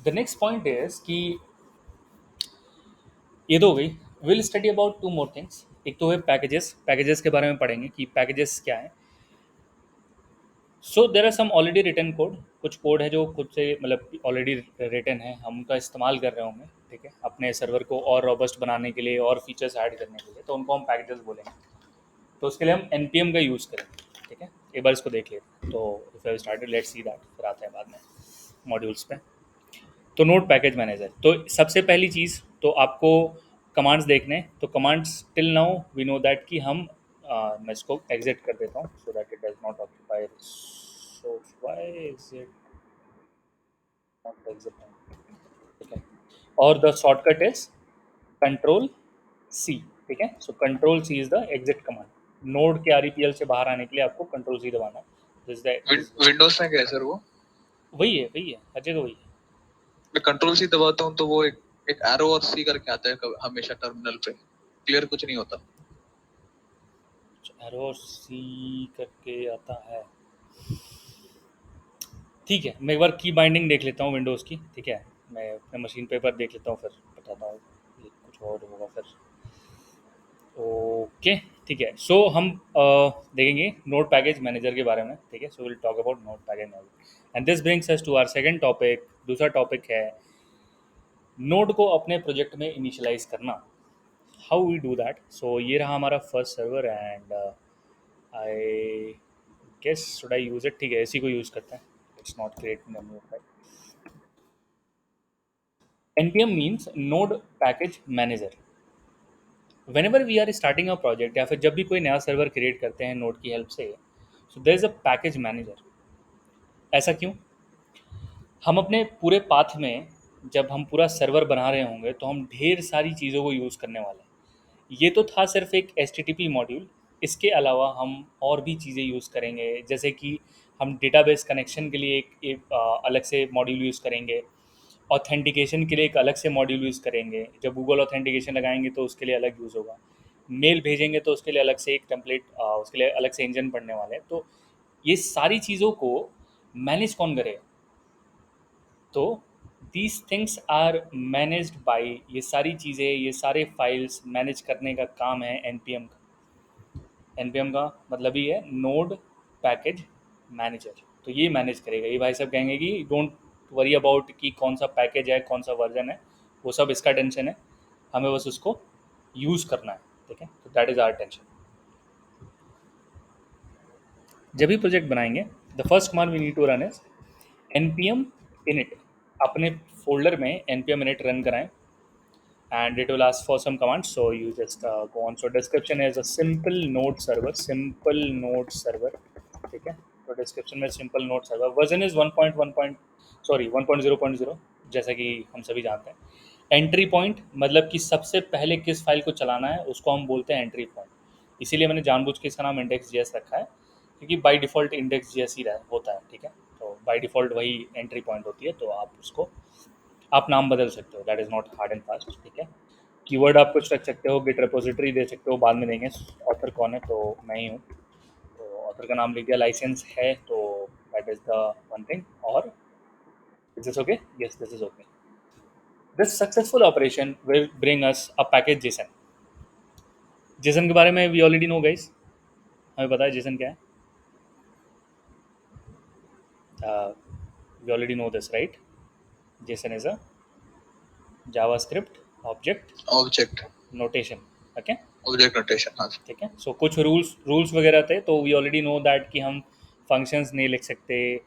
the next point is कि ये तो हो गई। Will study about two more things. एक तो है पैकेजेस, पैकेजेस के बारे में पढ़ेंगे कि पैकेजेस क्या है। So there are some already written code, कुछ कोड है जो खुद से मतलब ऑलरेडी रिटन है, हम उनका इस्तेमाल कर रहे होंगे। ठीक है, अपने सर्वर को और रोबस्ट बनाने के लिए और फीचर्स ऐड करने के लिए, तो उनको हम पैकेजेस बोलेंगे। तो उसके लिए हम npm का यूज़ करेंगे। ठीक है, एक बार इसको देख लेते हैं। तो if I started, let's see that, फिर आते हैं बाद में मॉड्यूल्स पे। तो नोड पैकेज मैनेजर, तो सबसे पहली चीज़ तो आपको कमांड्स देखने हैं। तो commands till now we know that कि हम मैं इसको एग्जिट कर देता हूँ so that it does not occupy. So why is it not exit? ठीक है, और the shortcut is control C. ठीक है, so control C is the exit command. Node के आरईपीएल से बाहर आने के लिए आपको कंट्रोल सी दबाना है। विंडोज में क्या है सर वो? वही है, हर जगह वही है। मैं कंट्रोल सी दबाता हूँ तो वो एक एरो और सी करके आता है हमेशा टर्मिनल पे। क्लियर कुछ नहीं होता। एरो सी करके आता है। ठीक है, मैं एक बार की बाइंडिंग देख लेता हूँ विंडोज़ की। ठीक है, मैं अपने मशीन पे एक बार देख लेता हूँ, फिर बताता हूँ। ये कुछ और होगा फिर। ओके, ठीक है। सो हम देखेंगे नोड पैकेज मैनेजर के बारे में। ठीक है, so will talk about node package manager and this brings us to our second topic. दूसरा टॉपिक है नोड को अपने प्रोजेक्ट में इनिशियलाइज करना। How we do that. So ये रहा हमारा first server and I guess should I use it. ठीक है, इसी को यूज़ करते हैं। It's not create menu file. npm means node package manager। whenever we are starting a project या फिर जब भी कोई नया सर्वर क्रिएट करते हैं नोड की हेल्प से, so there is a package manager. ऐसा क्यों? हम अपने पूरे पाथ में जब हम पूरा सर्वर बना रहे होंगे तो हम ढेर सारी चीज़ों को यूज़ करने वाले हैं। ये तो था सिर्फ एक HTTP मॉड्यूल। इसके अलावा हम और भी चीज़ें यूज़ करेंगे, जैसे कि हम डेटाबेस कनेक्शन के लिए एक अलग से मॉड्यूल यूज़ करेंगे। ऑथेंटिकेशन के लिए एक अलग से मॉड्यूल यूज़ करेंगे। जब गूगल ऑथेंटिकेशन लगाएंगे तो उसके लिए अलग यूज़ होगा। मेल भेजेंगे तो उसके लिए अलग से एक टेम्पलेट, उसके लिए अलग से इंजन पढ़ने वाले हैं। तो ये सारी चीज़ों को मैनेज कौन करेगा? तो these things are managed by, ये सारी चीज़ें, ये सारे फाइल्स मैनेज करने का काम है npm का। npm का मतलब ही है नोड पैकेज मैनेजर। तो ये मैनेज करेगा। ये भाई साहब कहेंगे कि डोंट वरी अबाउट कि कौन सा पैकेज है, कौन सा वर्जन है, वो सब इसका टेंशन है, हमें बस उसको यूज़ करना है। ठीक है, तो दैट इज़ आवर टेंशन। जब भी प्रोजेक्ट बनाएंगे, the first command we need to run is npm init. अपने फोल्डर में npm init रन कराएं, and it will ask for some commands, so you just go on. So description is a simple node server, ठीक है. तो description में simple node server, version is 1.0.0, जैसा कि हम सभी जानते हैं. एंट्री पॉइंट मतलब कि सबसे पहले किस फाइल को चलाना है उसको हम बोलते हैं एंट्री पॉइंट. इसीलिए मैंने जानबूझ के इसका नाम index.js रखा है, क्योंकि बाय डिफ़ॉल्ट index.js ही होता है, ठीक है. तो बाय डिफ़ॉल्ट वही एंट्री पॉइंट होती है, तो आप उसको आप नाम बदल सकते हो, that is not hard and fast, ठीक है. कीवर्ड आप कुछ रख सकते हो, गिट रेपोजिटरी दे सकते हो, बाद में देंगे. ऑथर कौन है, तो मैं ही हूँ, तो ऑथर का नाम लिख दिया. लाइसेंस है, तो that is the one thing. और is this okay? Yes, this is okay. This successful operation will bring us a package JSON. JSON के बारे में वी ऑलरेडी नो गाइस, हमें पता है जेसन क्या है. We already know this, right? JSON is a JavaScript object notation. Okay, object notation, हाँ. ठीक है. सो कुछ रूल्स वगैरह थे, तो वी ऑलरेडी नो दैट कि हम फंक्शंस नहीं लिख सकते.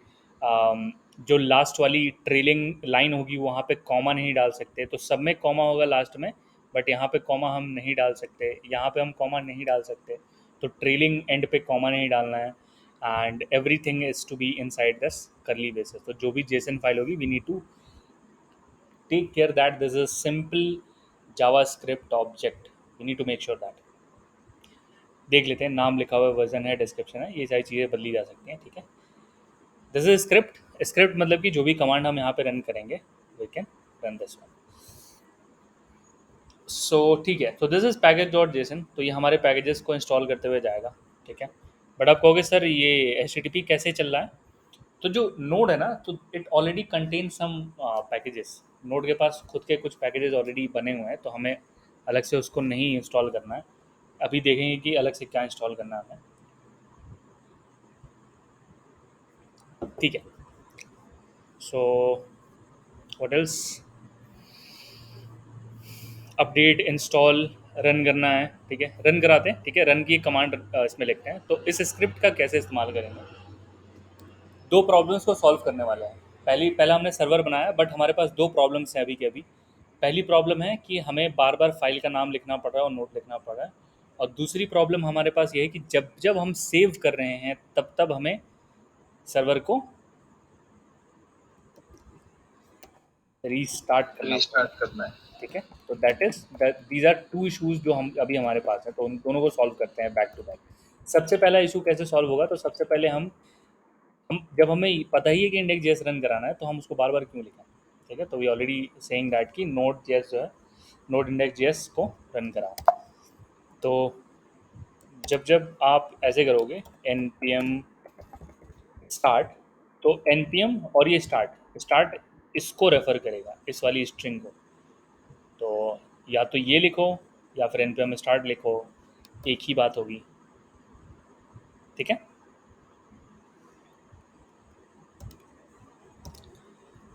जो लास्ट वाली ट्रेलिंग लाइन होगी वहाँ पे कॉमा नहीं डाल सकते. तो सब में कॉमा होगा लास्ट में, बट यहाँ पे कॉमा हम नहीं डाल सकते. यहाँ पे हम कॉमा नहीं डाल सकते, तो ट्रेलिंग एंड पे कॉमा नहीं डालना है. And everything is to be inside this curly braces. तो जो भी जेसन फाइल होगी, we need to take care that this is simple JavaScript object. We need to make sure that. देख लेते हैं, नाम लिखा हुआ है, वर्जन है, डिस्क्रिप्शन है, ये सारी चीज़ें बदली जा सकती हैं, ठीक है. This is script. स्क्रिप्ट मतलब कि जो भी कमांड हम यहाँ पे रन करेंगे, we can run this one. So ठीक है, तो this is package dot JSON. तो ये हमारे पैकेजेस को इंस्टॉल करते हुए जाएगा, ठीक है. बट आप कहोगे सर ये HTTP कैसे चल रहा है? तो जो नोड है ना, तो it already contain some packages. Node के पास खुद के कुछ पैकेजेस ऑलरेडी बने हुए हैं, तो हमें अलग से उसको नहीं इंस्टॉल करना है. अभी देखेंगे कि अलग से क्या इंस्टॉल करना है हमें, ठीक है. So what else? Update install run करना है, ठीक है. रन कराते हैं, ठीक है. रन की कमांड इसमें लिखते हैं. तो इस स्क्रिप्ट का कैसे इस्तेमाल करेंगे? दो प्रॉब्लम्स को सॉल्व करने वाला है. पहला हमने सर्वर बनाया, बट हमारे पास दो प्रॉब्लम्स हैं अभी के अभी. पहली प्रॉब्लम है कि हमें बार बार फाइल का नाम लिखना पड़ रहा है और नोट लिखना पड़ रहा है. और दूसरी प्रॉब्लम हमारे पास ये है कि जब जब हम सेव कर रहे हैं, तब तब हमें सर्वर को रीस्टार्ट करना है, ठीक है. तो that is these are two issues जो हम अभी हमारे पास है. तो उन दोनों को सॉल्व करते हैं बैक टू बैक. सबसे पहला इशू कैसे सॉल्व होगा? तो सबसे पहले हम जब हमें पता ही है कि इंडेक्स जेएस रन कराना है, तो हम उसको बार बार क्यों लिखें, ठीक है. तो वी ऑलरेडी सेइंग दैट कि नोड जेएस जो है, नोड इंडेक्स जेएस को रन कराओ. तो जब जब आप ऐसे करोगे npm स्टार्ट, तो npm और ये स्टार्ट इसको रेफर करेगा, इस वाली स्ट्रिंग को. तो या तो ये लिखो या फिर npm स्टार्ट लिखो, एक ही बात होगी, ठीक है.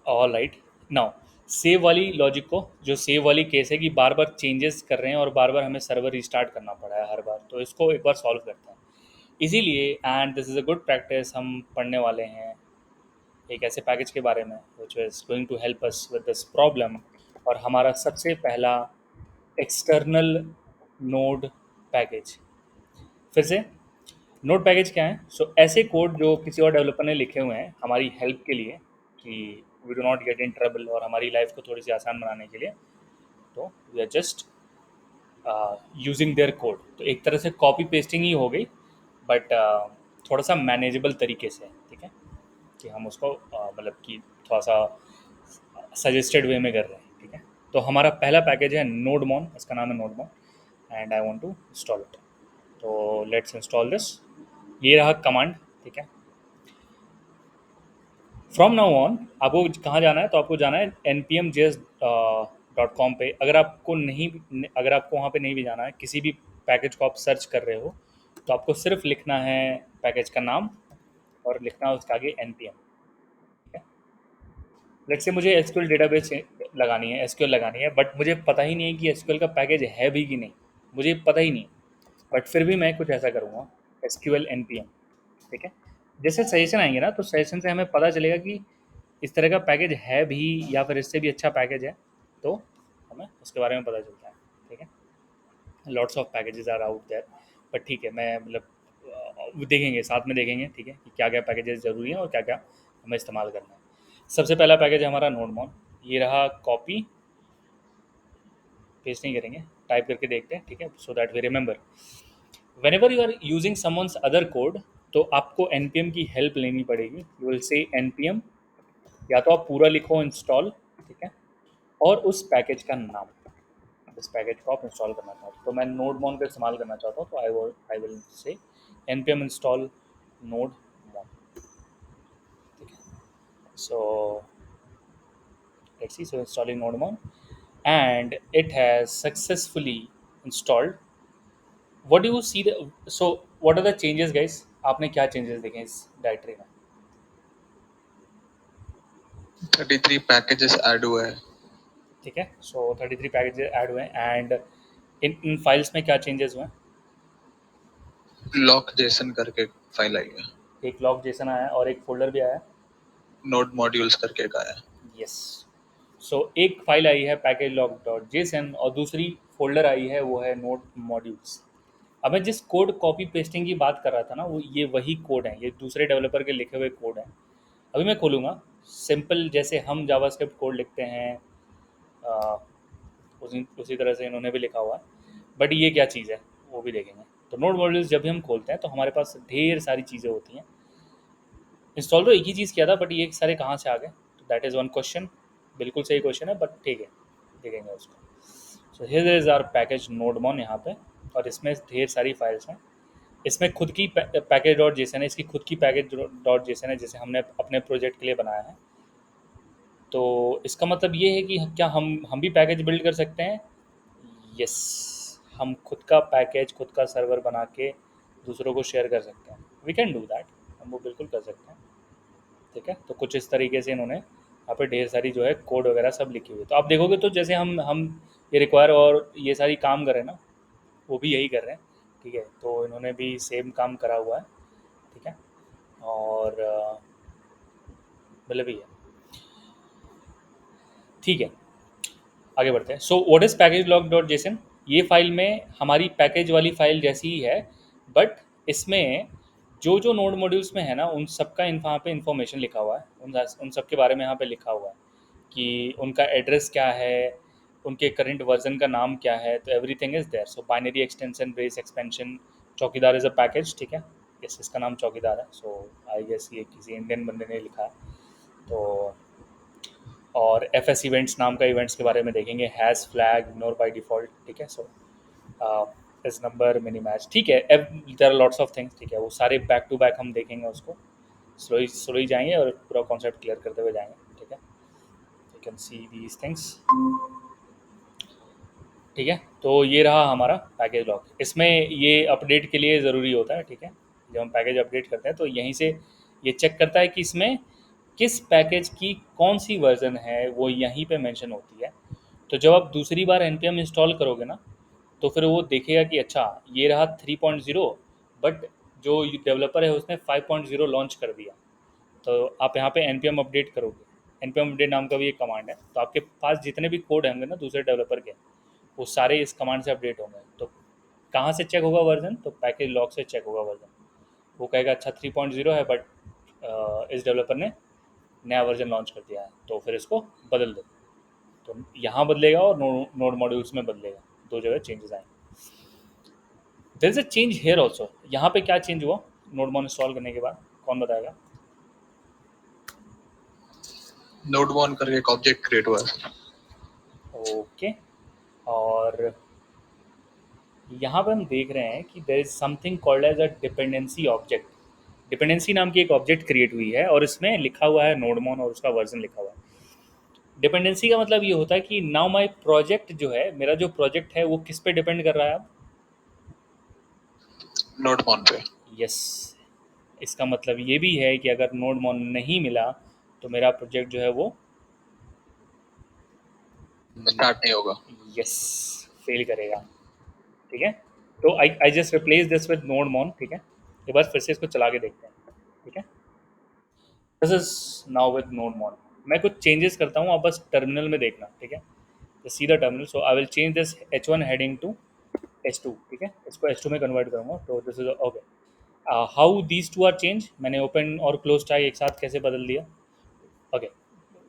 All right. नाउ सेव वाली लॉजिक को, जो सेव वाली केस है कि बार बार चेंजेस कर रहे हैं और बार बार हमें सर्वर रिस्टार्ट करना पड़ा है हर बार, तो इसको एक बार सॉल्व करते हैं. इसीलिए and this is a good practice, हम पढ़ने वाले हैं एक ऐसे पैकेज के बारे में which is going to help us with this problem. और हमारा सबसे पहला एक्सटर्नल नोड पैकेज. फिर से, नोड पैकेज क्या है? सो ऐसे कोड जो किसी और डेवलपर ने लिखे हुए हैं हमारी हेल्प के लिए, कि we do not get in trouble, और हमारी लाइफ को थोड़ी सी आसान बनाने के लिए. तो we are just using their code. तो एक तरह से कॉपी पेस्टिंग ही हो गई, बट थोड़ा सा मैनेजेबल तरीके से, ठीक है. कि हम उसको मतलब कि थोड़ा सा सजेस्टेड वे में कर रहे हैं, ठीक है. तो हमारा पहला पैकेज है नोडमोन, इसका नाम है nodemon, and I want to install it. तो लेट्स इंस्टॉल दिस. ये रहा कमांड, ठीक है. फ्रॉम नाउ ऑन आपको कहाँ जाना है? तो आपको जाना है npmjs.com पे. अगर आपको वहाँ पे नहीं भी जाना है, किसी भी पैकेज को आप सर्च कर रहे हो, तो आपको सिर्फ लिखना है पैकेज का नाम और लिखना है उसके आगे npm. लेट्स से मुझे एसक्यूएल डेटाबेस लगानी है, बट मुझे पता ही नहीं है कि एसक्यूएल का पैकेज है भी कि नहीं, मुझे पता ही नहीं. बट फिर भी मैं कुछ ऐसा करूँगा, एसक्यूएल npm. ठीक है। जैसे सजेशन आएंगे ना, तो सजेशन से हमें पता चलेगा कि इस तरह का पैकेज है भी या फिर इससे भी अच्छा पैकेज है, तो हमें उसके बारे में पता चलता है। ठीक है, lots of packages are out there, but ठीक है, मैं मतलब देखेंगे, साथ में देखेंगे, ठीक है, कि क्या क्या पैकेजेस ज़रूरी हैं और क्या क्या हमें इस्तेमाल करना है। सबसे पहला पैकेज है हमारा नोडमॉन। ये रहा, कॉपी पेस्ट नहीं करेंगे, टाइप करके देखते हैं, ठीक है, so that we remember. Whenever you are using someone's other code, तो आपको npm की हेल्प लेनी पड़ेगी। यू विल से npm, या तो आप पूरा लिखो इंस्टॉल, ठीक है, और उस पैकेज का नाम, इस पैकेज को आप इंस्टॉल करना चाहते हो। तो मैं नोड मॉन का इस्तेमाल करना चाहता हूँ, तो I will say npm install nodemon, ठीक है। So let's see, so installing nodemon and it has successfully installed. What do you see the, so what are the changes guys? आपने क्या changes देखे इस डायरेक्टरी में? 33 पैकेजेस ऐड हुए हैं। ठीक है, सो 33 पैकेज ऐड हुए हैं, एंड इन फाइल्स में क्या चेंजेस हुए हैं? लॉक जेसन करके फाइल आई है। एक लॉग जेसन आया है और एक फोल्डर भी आया है। नोड मॉड्यूल्स करके एक आया है। यस, सो एक फाइल आई है पैकेज लॉग डॉट जेसन और दूसरी फोल्डर आई है, वो है नोड मॉड्यूल्स। अब मैं जिस कोड कॉपी पेस्टिंग की बात कर रहा था ना, वो ये वही कोड है, ये दूसरे डेवलपर के लिखे हुए कोड हैं। अभी मैं खोलूँगा, सिंपल जैसे हम जावास्क्रिप्ट कोड लिखते हैं, आ, उसी उसी तरह से इन्होंने भी लिखा हुआ है, बट ये क्या चीज़ है वो भी देखेंगे। तो नोड मॉड्यूल्स जब भी हम खोलते हैं तो हमारे पास ढेर सारी चीज़ें होती हैं। इंस्टॉल तो एक ही चीज़ किया था, बट ये सारे कहाँ से आ गए? तो दैट इज़ वन क्वेश्चन, बिल्कुल सही क्वेश्चन है, बट ठीक है, देखेंगे उसको। So here is our package nodemon यहाँ पे, और इसमें ढेर सारी फाइल्स हैं। इसमें खुद की पैकेज डॉट जेसन है, इसकी खुद की पैकेज डॉट जेसन है, जैसे हमने अपने प्रोजेक्ट के लिए बनाया है। तो इसका मतलब ये है कि क्या हम भी पैकेज बिल्ड कर सकते हैं? यस, हम खुद का पैकेज, खुद का सर्वर बना के दूसरों को शेयर कर सकते हैं। वी कैन डू दैट, हम वो बिल्कुल कर सकते हैं। ठीक है, तो कुछ इस तरीके से इन्होंने यहाँ पे ढेर सारी जो है कोड वगैरह सब लिखी हुई है। तो आप देखोगे तो जैसे हम ये रिक्वायर और ये सारी काम कर रहे हैं ना, वो भी यही कर रहे हैं। ठीक है, तो इन्होंने भी सेम काम करा हुआ है। ठीक है, और मतलब ये है। ठीक है, आगे बढ़ते हैं। So what is package log dot JSON? ये फाइल में हमारी पैकेज वाली फाइल जैसी ही है, बट इसमें जो जो नोड मॉड्यूल्स में है ना, उन सब का यहाँ पे इन्फॉर्मेशन लिखा हुआ है, उन सब के बारे में यहाँ पे लिखा हुआ है कि उनका एड्रेस क्या है, उनके करंट वर्जन का नाम क्या है, तो everything is there. So binary extension, base expansion, chokidar is a package, ठीक है, यस, इसका नाम चौकीदार है। सो आई गेस ये किसी इंडियन बंदे ने लिखा है। तो और एफ एस इवेंट्स नाम का इवेंट्स के बारे में देखेंगे, has flag ignore by default, ठीक है। So is number minimatch, ठीक है, there are lots of things, ठीक है, वो सारे बैक टू बैक हम देखेंगे उसको, स्लोई स्लोई जाएंगे और पूरा कॉन्सेप्ट क्लियर करते हुए जाएंगे। ठीक है, you can see these things. ठीक है, तो ये रहा हमारा पैकेज लॉग। इसमें ये अपडेट के लिए ज़रूरी होता है। ठीक है, जब हम पैकेज अपडेट करते हैं तो यहीं से ये चेक करता है कि इसमें किस पैकेज की कौन सी वर्जन है, वो यहीं पे मेंशन होती है। तो जब आप दूसरी बार npm इंस्टॉल करोगे ना, तो फिर वो देखेगा कि अच्छा ये रहा 3.0, बट जो डेवलपर है उसने 5.0 लॉन्च कर दिया। तो आप यहाँ पे npm अपडेट करोगे, npm अपडेट नाम का भी एक कमांड है, तो आपके पास जितने भी कोड होंगे ना दूसरे डेवलपर के, वो सारे इस कमांड से अपडेट होंगे। तो कहाँ से चेक होगा वर्जन? तो पैकेज लॉग से चेक होगा वर्जन। वो कहेगा अच्छा 3.0 है, बट इस डेवलपर ने नया वर्जन लॉन्च कर दिया है, तो फिर इसको बदल दो। तो यहाँ बदलेगा और नोड मॉड्यूल्स में बदलेगा, दो जगह चेंजेस आएंगे। There is a change here also. यहाँ पे क्या चेंज हुआ नोड मॉन इंस्टॉल करने के बाद, कौन बताएगा? नोड वन करके एक ऑब्जेक्ट क्रिएट हुआ है। ओके, और यहाँ पे हम देख रहे हैं कि there is something called as a dependency object. Dependency नाम की एक ऑब्जेक्ट क्रिएट हुई है और इसमें लिखा हुआ है नोडमॉन और उसका वर्जन लिखा हुआ है। डिपेंडेंसी का मतलब ये होता है कि नाउ माई प्रोजेक्ट जो है, मेरा जो प्रोजेक्ट है वो किस पे डिपेंड कर रहा है अब? नोड वन पे। यस, इसका मतलब ये भी है कि अगर नोडमॉन नहीं मिला तो मेरा प्रोजेक्ट जो है वो स्टार्ट नहीं होगा। यस, फेल करेगा। ठीक है, तो I just replace this with nodemon. ठीक है, एक बार फिर से इसको चला के देखते हैं। ठीक है। This is now with node-mode. मैं कुछ चेंजेस करता हूँ, आप बस टर्मिनल में देखना, ठीक है। तो सीधा terminal, so I will change this H1 heading to H2, ठीक है। इसको H2 में कन्वर्ट करूँगा, तो this is okay. How these two are change, मैंने ओपन और क्लोज टाई एक साथ कैसे बदल दिया। Okay,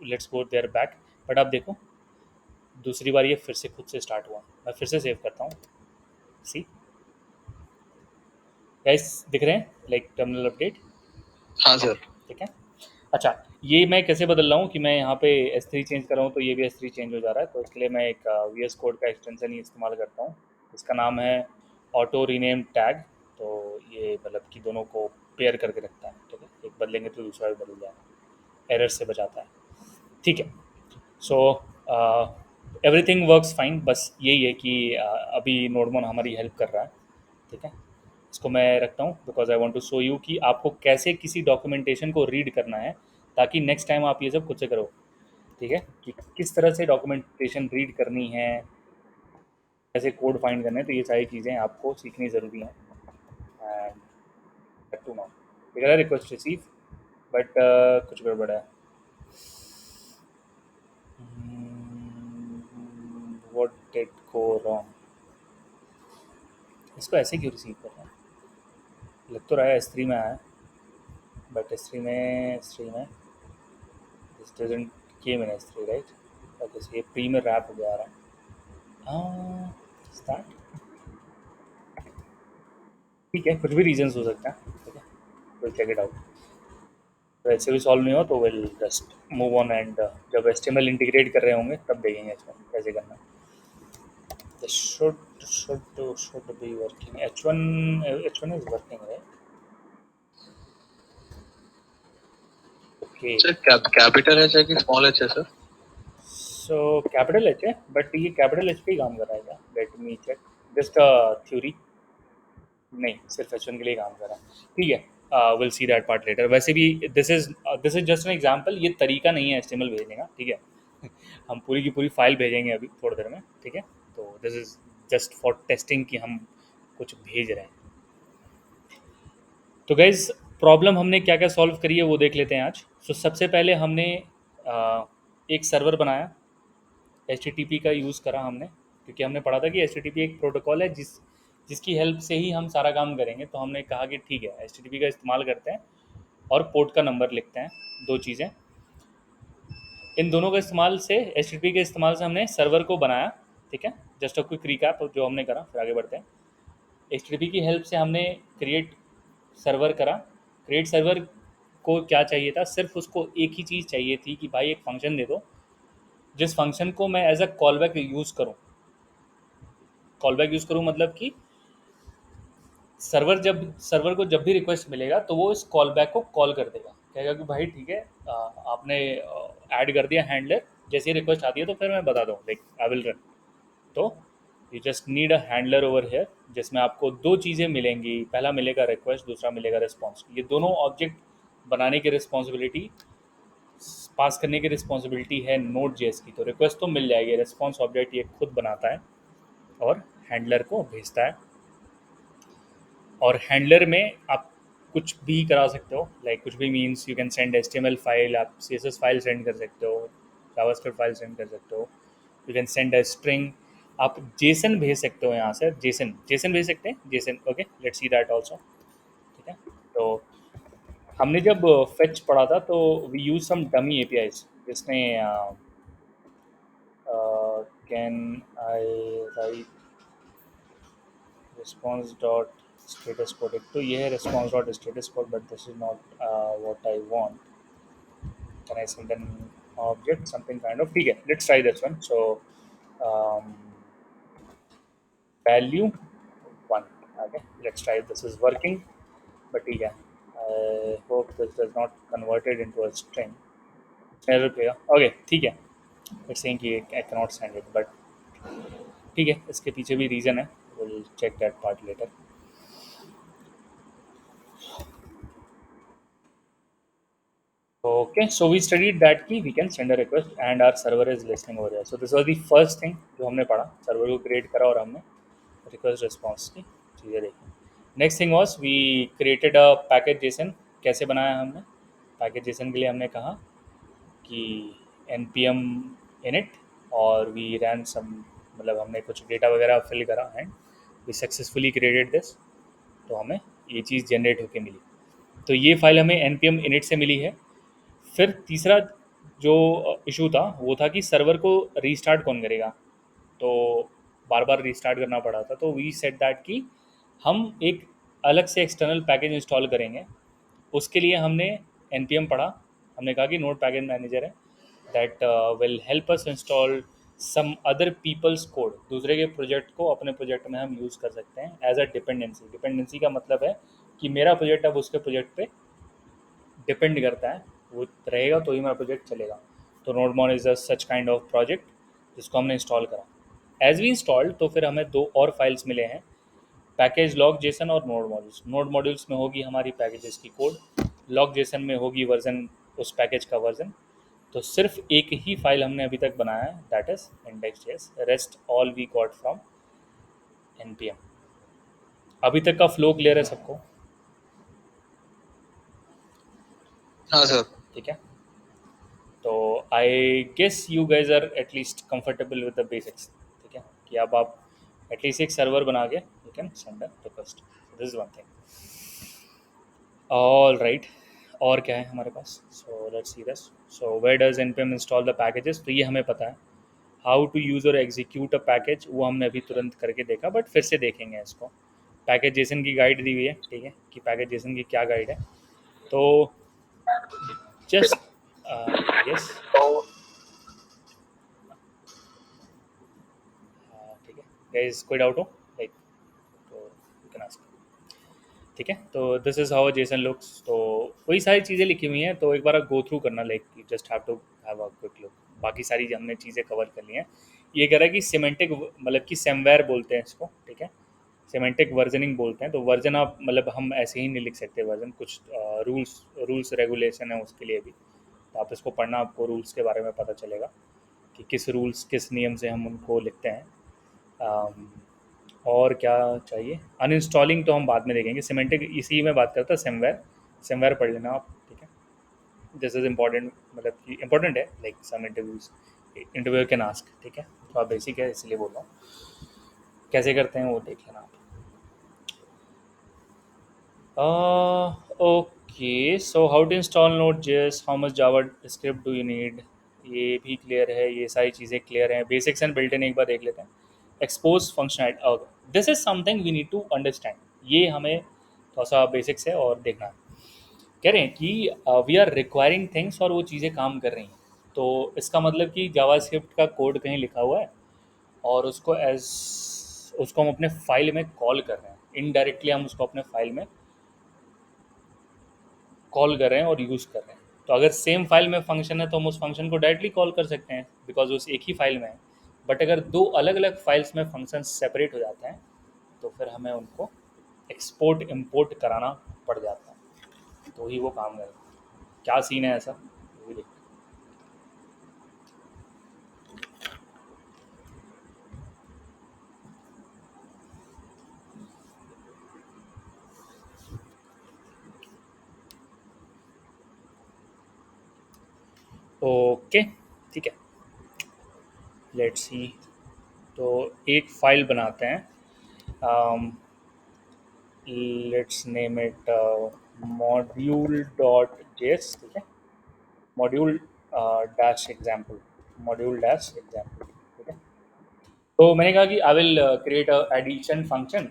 let's go there back. But आप देखो, दूसरी बार ये फिर से खुद से स्टार्ट हुआ। मैं फिर से सेव करता हूँ। सी गाइस, दिख रहे हैं लाइक टर्मिनल अपडेट, हाँ सर। ठीक है। अच्छा, ये मैं कैसे बदल रहा हूँ कि मैं यहाँ पे S3 चेंज कर रहा हूँ तो ये भी S3 चेंज हो जा रहा है। तो इसके लिए मैं एक VS कोड का एक्सटेंशन ही इस्तेमाल करता हूँ। इसका नाम है ऑटो रीनेम टैग। तो ये मतलब कि दोनों को पेयर करके रखता है, ठीक है। एक बदलेंगे तो दूसरा भी बदल जाएगा, एरर से बचाता है, ठीक है। So everything works fine. बस यही है कि अभी नोडमोन हमारी हेल्प कर रहा है, ठीक है। इसको मैं रखता हूँ because I want to show you कि आपको कैसे किसी डॉक्यूमेंटेशन को रीड करना है, ताकि नेक्स्ट टाइम आप ये सब खुद से करो, ठीक है। कि किस तरह से डॉक्यूमेंटेशन रीड करनी है, कैसे कोड फाइंड करना है, तो ये सारी चीज़ें आपको सीखनी ज़रूरी हैं। एंड टू नाउ ठीक है, रिक्वेस्ट रिसीव, बट कुछ गड़बड़ है। व्हाट डिड गो रॉन्ग, इसको ऐसे क्यों रिसीव कर रहा है। लग तो रहा है S3 में आया, बट S3 में this doesn't came in S3 right. Okay, ये प्री में रैप हो गया आ रहा है। स्टार्ट, ठीक है, कुछ भी रीजंस हो सकता है, ठीक है। Will check it out. तो ऐसे भी सॉल्व नहीं हो तो will just move on, and जब HTML इंटीग्रेट कर रहे होंगे तब देखेंगे इसमें कैसे करना है। This should be working. H1 is working, right? Okay. Sir capital H है कि स्मॉल एच है सर? So capital H है, but ये capital H पे ही काम कर रहा है क्या? Let me check. Just a theory. नहीं, सिर्फ H1 के लिए काम कर रहा है, ठीक है। Will see that part later. वैसे भी this is just an example, ये तरीका नहीं है HTML भेजने का, ठीक है। हम पूरी की पूरी फाइल भेजेंगे अभी थोड़ी देर में, ठीक है। तो this is just for testing कि हम कुछ भेज रहे हैं। तो गाइज, प्रॉब्लम हमने क्या क्या सॉल्व करी है वो देख लेते हैं आज। सो सबसे पहले हमने एक सर्वर बनाया, HTTP का यूज़ करा हमने, क्योंकि हमने पढ़ा था कि HTTP एक प्रोटोकॉल है जिसकी हेल्प से ही हम सारा काम करेंगे। तो हमने कहा कि ठीक है, HTTP का इस्तेमाल करते हैं और पोर्ट का नंबर लिखते हैं, दो चीज़ें। इन दोनों का इस्तेमाल से, HTTP के इस्तेमाल से हमने सर्वर को बनाया, ठीक है। जस्ट अ क्विक रिकैप जो हमने करा, फिर आगे बढ़ते हैं। HTTP की हेल्प से हमने क्रिएट सर्वर करा। क्रिएट सर्वर को क्या चाहिए था, सिर्फ उसको एक ही चीज़ चाहिए थी कि भाई एक फंक्शन दे दो जिस फंक्शन को मैं एज अ कॉलबैक यूज़ करूँ। कॉलबैक यूज़ करूँ मतलब कि सर्वर को जब भी रिक्वेस्ट मिलेगा तो वो इस कॉल बैक को कॉल कर देगा, कहेगा कि भाई ठीक है, आपने ऐड कर दिया हैंडलर, जैसे ही रिक्वेस्ट आती है तो फिर मैं बता दूँ लाइक आई विल रन। तो you just need a handler over here, जिसमें आपको दो चीज़ें मिलेंगी, पहला मिलेगा रिक्वेस्ट, दूसरा मिलेगा रिस्पॉन्स। ये दोनों ऑब्जेक्ट बनाने की रिस्पॉन्सिबिलिटी, पास करने की रिस्पॉन्सिबिलिटी है Node.js की। तो रिक्वेस्ट तो मिल जाएगी, रिस्पॉन्स ऑब्जेक्ट ये खुद बनाता है और हैंडलर को भेजता है। और हैंडलर में आप कुछ भी करा सकते हो, लाइक कुछ भी means you can send HTML file, आप CSS फाइल सेंड कर सकते हो, जावास्क्रिप्ट फाइल सेंड कर सकते हो, you can send a string, आप जेसन भेज सकते हो। यहाँ से जेसन भेज सकते हैं, JSON. Okay, let's see that also, ठीक है। तो हमने जब फेच पढ़ा था तो we use some dummy APIs, जिसमें can I write response dot status code, एक तो ये है response dot status code, but this is not what I want. Can I send an object something kind of, ठीक है। Let's try this one. So um, value 1, okay, let's try if this is working, but ठीक है। I hope this does not convert it into a string, error देगा। Okay, ठीक है, it's saying कि I cannot send it, but ठीक है, इसके पीछे भी रीज़न है, we'll check that part later. Okay, so we studied that कि we can send a request and our server is listening over there. So this was the first thing जो हमने पढ़ा, सर्वर को क्रिएट करा और हमने रिक्वेस्ट रिस्पॉन्स की चीज़ें देखी। Next thing was we created a package JSON कैसे बनाया हमने पैकेजेशन के लिए? हमने कहा कि npm init और वी रैन सम, मतलब हमने कुछ डेटा वगैरह फिल करा and we successfully created this, तो हमें ये चीज़ जनरेट होके मिली। तो ये फाइल हमें npm init से मिली है। फिर तीसरा जो इशू था वो था कि सर्वर को रीस्टार्ट कौन करेगा, तो बार बार रीस्टार्ट करना पड़ा था। तो वी सेट दैट कि हम एक अलग से एक्सटर्नल पैकेज इंस्टॉल करेंगे। उसके लिए हमने npm पढ़ा, हमने कहा कि नोड पैकेज मैनेजर है that will help us install some other people's code, दूसरे के प्रोजेक्ट को अपने प्रोजेक्ट में हम यूज़ कर सकते हैं एज अ डिपेंडेंसी। डिपेंडेंसी का मतलब है कि मेरा प्रोजेक्ट अब उसके प्रोजेक्ट पे डिपेंड करता है, वो रहेगा तो ही मेरा प्रोजेक्ट चलेगा। तो nodemon is a such kind of project जिसको हमने इंस्टॉल करा। एज वी इंस्टॉल्ड तो फिर हमें दो और फाइल्स मिले हैं, पैकेज लॉग जेसन और नोड मॉड्यूल्स। नोड मॉड्यूल्स में होगी हमारी पैकेजेस की कोड, लॉग जेसन में होगी वर्जन, उस पैकेज का वर्जन। तो सिर्फ एक ही फाइल हमने अभी तक बनाया है, that is index.js, rest all we got from npm। अभी तक का फ्लो क्लियर है सबको? हाँ सर। ठीक है, तो I guess you guys are at least comfortable with the basics. ठीक है, कि अब आप एटलीस्ट एक सर्वर बना के you can send a request, this is one thing. All right, और क्या है हमारे पास? So let's see this. So where does npm install the packages, तो ये हमें पता है। हाउ टू यूज़ और एग्जीक्यूट अ पैकेज, वो हमने अभी तुरंत करके देखा, बट फिर से देखेंगे इसको। पैकेजेशन की गाइड दी हुई है, ठीक है, कि पैकेजेशन की क्या गाइड है। तो जस्ट यस, ठीक है गाइस, कोई डाउट हो लाइक, तो यू कैन आस्क। ठीक है, तो this is how Jason looks. तो वही सारी चीज़ें लिखी हुई हैं, तो एक बार आप गो थ्रू करना, like you just have to have a quick look. बाकी सारी जो हमने चीज़ें कवर कर ली हैं। ये कह रहा है कि सिमेंटिक, मतलब कि सेमवेयर बोलते हैं इसको, ठीक है, सिमेंटिक वर्जनिंग बोलते हैं। तो वर्जन आप, मतलब हम ऐसे ही नहीं लिख सकते वर्जन, कुछ रूल्स रूल्स रेगुलेशन है उसके लिए भी। तो आप इसको पढ़ना, आपको रूल्स के बारे में पता चलेगा कि किस रूल्स, किस नियम से हम उनको लिखते हैं। अम, और क्या चाहिए? अनइंस्टॉलिंग तो हम बाद में देखेंगे, सिमेंटिक इसी में बात करता है। सेमवेयर, सेमवेयर पढ़ लेना आप, ठीक है। दिस इज इम्पॉर्टेंट, मतलब कि इम्पोर्टेंट है, like some interviews, interview can ask, ठीक है। तो आप बेसिक है इसलिए बोल रहा हूँ, कैसे करते हैं वो देख लेना आप। Okay, so how to install Node.js, how much JavaScript do you need, ये भी क्लियर है, ये सारी चीज़ें क्लियर हैं। बेसिक्स एंड बिल्ट इन एक बार देख लेते हैं। Expose functionality, this is something we need to understand, ये हमें थोड़ा सा बेसिक्स है और देखना है। कह रहे हैं कि वी आर रिक्वायरिंग थिंग्स और वो चीज़ें काम कर रही हैं। तो इसका मतलब कि जावा स्क्रिप्ट का कोड कहीं लिखा हुआ है और उसको हम अपने फाइल में कॉल कर रहे हैं, इनडायरेक्टली हम उसको अपने फाइल में कॉल कर रहे हैं और यूज़ कर रहे हैं। तो अगर सेम फाइल में फंक्शन है तो हम उस फंक्शन को डायरेक्टली कॉल कर सकते हैं, बिकॉज उस एक ही फाइल में है। बट अगर दो अलग अलग फाइल्स में फंक्शन सेपरेट हो जाते हैं तो फिर हमें उनको एक्सपोर्ट इंपोर्ट कराना पड़ जाता है, तो ही वो काम करेगा। क्या सीन है ऐसा, वो भी देखते हैं। ओके, ठीक है, लेट्स सी। तो एक फाइल बनाते हैं, let's name it module dot JS, ठीक है, module dash example, module dash example, ठीक है। तो मैंने कहा कि I will create a addition function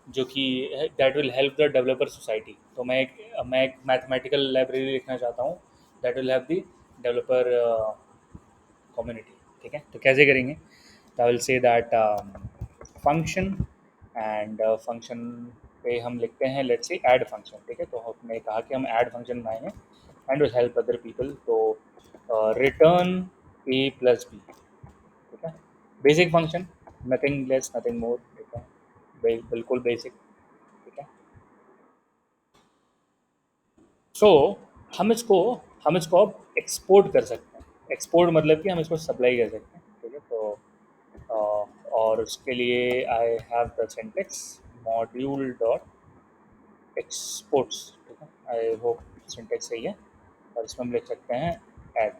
जो कि that will help the developer society. तो मैं एक मैथमेटिकल लाइब्रेरी लिखना चाहता हूँ that will have the developer community, ठीक है। तो कैसे करेंगे? तो I will say that function, and function पे हम लिखते हैं लेट्स से ऐड फंक्शन, ठीक है। तो हमने कहा कि हम ऐड फंक्शन बनाएंगे and will help other people. तो रिटर्न ए प्लस बी, ठीक है, basic function, nothing less nothing more, ठीक है, बिल्कुल बेसिक, ठीक है। सो हम इसको अब एक्सपोर्ट कर सकते हैं। एक्सपोर्ट मतलब कि हम इसको सप्लाई कर सकते हैं, ठीक है। तो और उसके लिए I have the syntax module dot exports, ठीक है। आई होप सिंटेक्स सही है, और इसमें हम लिख सकते हैं ऐड।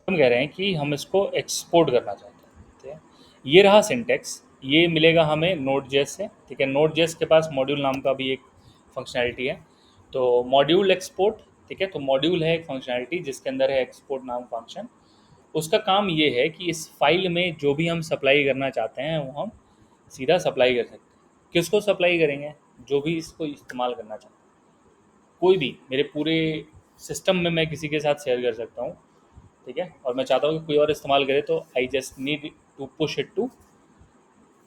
हम कह रहे हैं कि हम इसको एक्सपोर्ट करना चाहते हैं, ठीक है। ये रहा सिंटेक्स, ये मिलेगा हमें नोड.js से, ठीक है। नोड.js के पास मॉड्यूल नाम का भी एक फंक्शनैलिटी है, तो मॉड्यूल एक्सपोर्ट, ठीक है। तो मॉड्यूल है एक फंक्शनैलिटी जिसके अंदर है एक्सपोर्ट नाम फंक्शन। उसका काम ये है कि इस फाइल में जो भी हम सप्लाई करना चाहते हैं वो हम सीधा सप्लाई कर सकते हैं। किसको सप्लाई करेंगे? जो भी इसको इस्तेमाल करना चाहते हैं, कोई भी, मेरे पूरे सिस्टम में मैं किसी के साथ शेयर कर सकता हूँ, ठीक है। और मैं चाहता हूँ कि कोई और इस्तेमाल करे, तो I just need to push it to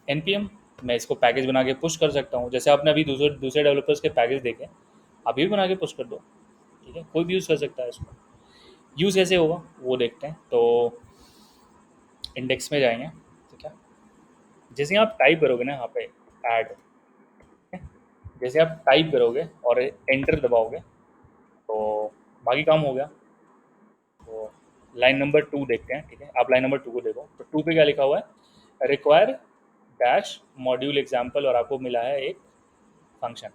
npm। मैं इसको पैकेज बना के पुश कर सकता हूँ, जैसे आपने अभी दूसरे दूसरे डेवलपर्स के पैकेज देखे, आप ये भी बना के पुश कर दो, ठीक है। कोई भी यूज़ कर सकता है इसको। यूज़ कैसे होगा वो देखते हैं। तो इंडेक्स में जाएंगे, ठीक है। जैसे आप टाइप करोगे ना यहाँ पे ऐड, जैसे आप टाइप करोगे और एंटर दबाओगे तो बाकी काम हो गया। तो लाइन नंबर 2 देखते हैं, ठीक है। आप लाइन नंबर 2 को देखो, तो 2 पे क्या लिखा हुआ है? रिक्वायर डैश मॉड्यूल एग्जाम्पल, और आपको मिला है एक फंक्शन।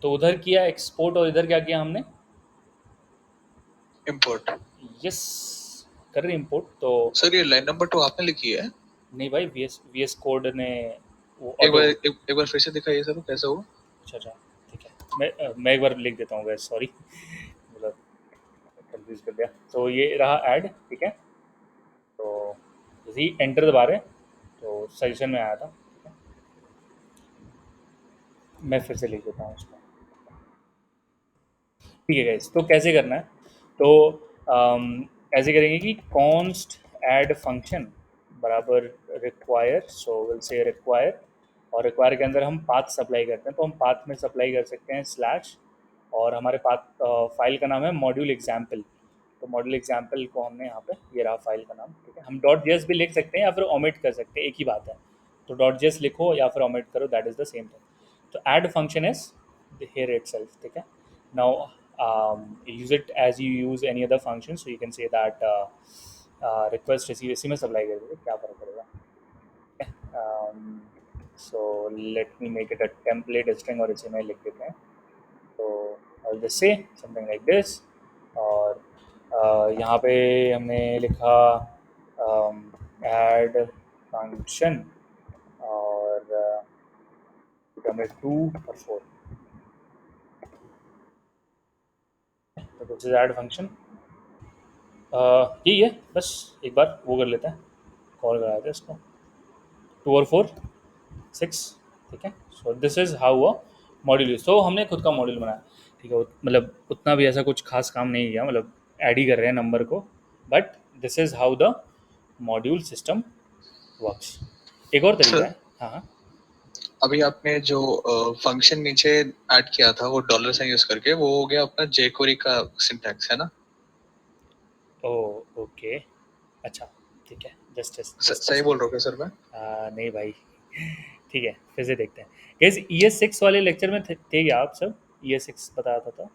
तो उधर किया एक्सपोर्ट और इधर क्या किया हमने? इम्पोर्ट। यस, कर रहे इम्पोर्ट। तो सर ये लाइन नंबर 2 आपने लिखी है? नहीं भाई, वी एस कोड ने वो एक बार ऑटो। एक बार फिर से दिखाइए सर, वो कैसे हुआ? अच्छा अच्छा, ठीक है। मैं एक बार लिख देता हूँ गैस, सॉरी, मतलब कंफ्यूज कर दिया। तो ये रहा ऐड, ठीक है। तो जैसे ही एंटर दबा रहे तो सजेशन में आया था, ठीक है। मैं फिर से लिख देता हूँ उसको, ठीक है गाइस। तो कैसे करना है? तो ऐसे करेंगे कि कॉन्स्ट ऐड फंक्शन बराबर require, so will say require, और रिक्वायर के अंदर हम पाथ सप्लाई करते हैं, तो हम पाथ में सप्लाई कर सकते हैं स्लैश, और हमारे पाथ फाइल का नाम है मॉड्यूल एग्जाम्पल। तो मॉड्यूल एग्जाम्पल को हमने यहाँ पे, ये रहा फाइल का नाम, ठीक है। हम .js भी लिख सकते हैं या फिर ओमिट कर सकते हैं, एक ही बात है। तो .js लिखो या फिर ओमिट करो, that is the same thing. तो add function is here itself, ठीक है। Now use it as you use any other function, so you can say that request receive इसी में सप्लाई कर देंगे, क्या फर्क पड़ेगा। So let me make it a template string, और इसे में लिख देते हैं। तो I'll just say something like this, और यहाँ पे हमने लिखा add function, और हमने 2 और 4, तो दिस इज ऐड फंक्शन। यही है बस, एक बार वो कर लेते हैं, कॉल करा देते हैं इसको। 2 और 4 6, ठीक है। So this is how a module use. तो हमने खुद का मॉड्यूल बनाया, ठीक है। मतलब उतना भी ऐसा कुछ खास काम नहीं किया, मतलब ऐड ही कर रहे हैं नंबर को, but this is how the module system works. एक और तरीका सर है। हाँ हाँ। अभी आपने जो फंक्शन नीचे ऐड किया था वो डॉलर साइन यूज करके, वो हो गया अपना jQuery का सिंटैक्स है ना? ओ ओके, अच्छा, ठीक है। जस्ट जस्ट सही बोल रहा हूँ क्या सर मैं? नहीं भाई, ठीक है, फिर से देखते हैं। गाइस ES6 वाले लेक्चर में थे क्या आप सब? ES6 बताया था तो,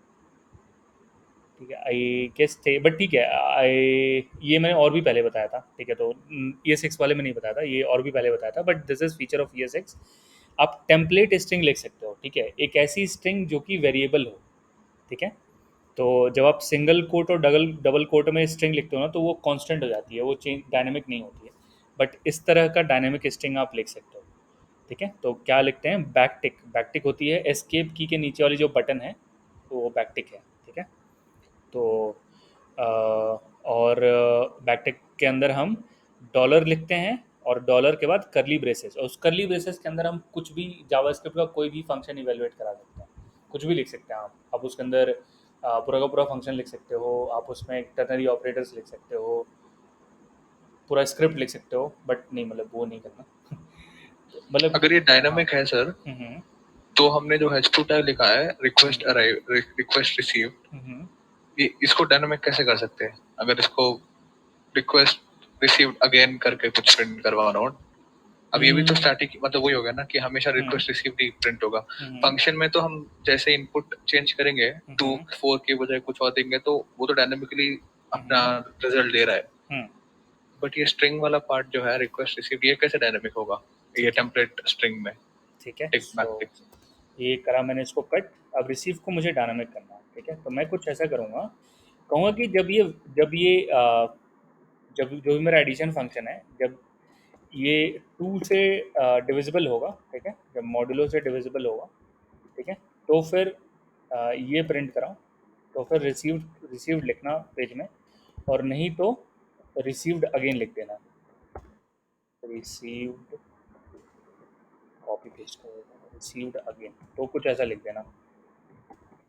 ठीक है। आई गेस थे, बट ठीक है। आई ये मैंने और भी पहले बताया था, ठीक है। तो ES6 वाले में नहीं बताया था, ये और भी पहले बताया था, but this is feature of ES6। आप टेम्पलेट स्ट्रिंग लिख सकते हो, ठीक है। एक ऐसी स्ट्रिंग जो कि वेरिएबल हो, ठीक है। तो जब आप सिंगल कोट और डबल डबल कोट में स्ट्रिंग लिखते हो ना, तो वो कांस्टेंट हो जाती है, वो चेंज डायनेमिक नहीं होती है। बट इस तरह का डायनेमिक स्ट्रिंग आप लिख सकते हो, ठीक है। तो क्या लिखते हैं? बैकटिक। बैकटिक होती है एस्केप की के नीचे वाली जो बटन है, तो वो बैकटिक है, ठीक है। तो और बैकटिक के अंदर हम डॉलर लिखते हैं, और डॉलर के बाद करली ब्रेसेस, और उस करली ब्रेसेस के अंदर हम कुछ भी जावास्क्रिप्ट का कोई भी फंक्शन इवेलुएट करा सकते हैं, कुछ भी लिख सकते हैं आप उसके अंदर पूरा का पूरा फंक्शन लिख सकते हो, आप उसमें टर्नरी ऑपरेटर्स लिख सकते हो, पूरा स्क्रिप्ट लिख सकते हो, बट नहीं, मतलब वो नहीं करना। तो मतलब अगर ये हाँ। डायनामिक है सर, हम्म तो हमने जो h2 टैग लिखा है, रिक्वेस्ट हम्म अराइव रिक्वेस्ट रिसीव, हम्म ये इसको डायनामिक कैसे कर सकते हैं? अगर इसको रिक्वेस्ट रिसीव्ड अगेन करके कुछ प्रिंट करवाना हो, अब ये भी तो हम्म स्टैटिक, मतलब वही हो गया ना कि हमेशा हम्म रिक्वेस्ट रिसीव्ड ही प्रिंट होगा। हम्म फंक्शन में तो हम जैसे इनपुट चेंज करेंगे, टू हम्म फोर के बजाय कुछ और देंगे, तो वो तो डायनामिकली अपना हम्म रिजल्ट दे रहा है। हम्म, बट ये स्ट्रिंग वाला पार्ट जो है रिक्वेस्ट रिसीव्ड, ये कैसे डायनामिक होगा ये ठीक है, टेम्पलेट स्ट्रिंग में? ठीक है। टिक सो बैक टिक। ये करा मैंने इसको कट। अब रिसीव को मुझे डायनामिक करना है, ठीक है। तो मैं कुछ ऐसा करूँगा, कहूँगा कि जब ये जब जो भी मेरा एडिशन फंक्शन है, जब ये 2 से डिविजिबल होगा, ठीक है, जब मॉड्यूलो से डिविजिबल होगा, ठीक है, तो फिर ये प्रिंट कराऊँ, तो फिर रिसीव्ड लिखना पेज में, और नहीं तो रिसीव्ड अगेन लिख देना। रिसीव्ड, कॉपी पेस्ट कर देता हूँ, रिसीव्ड अगेन, तो कुछ ऐसा लिख देना।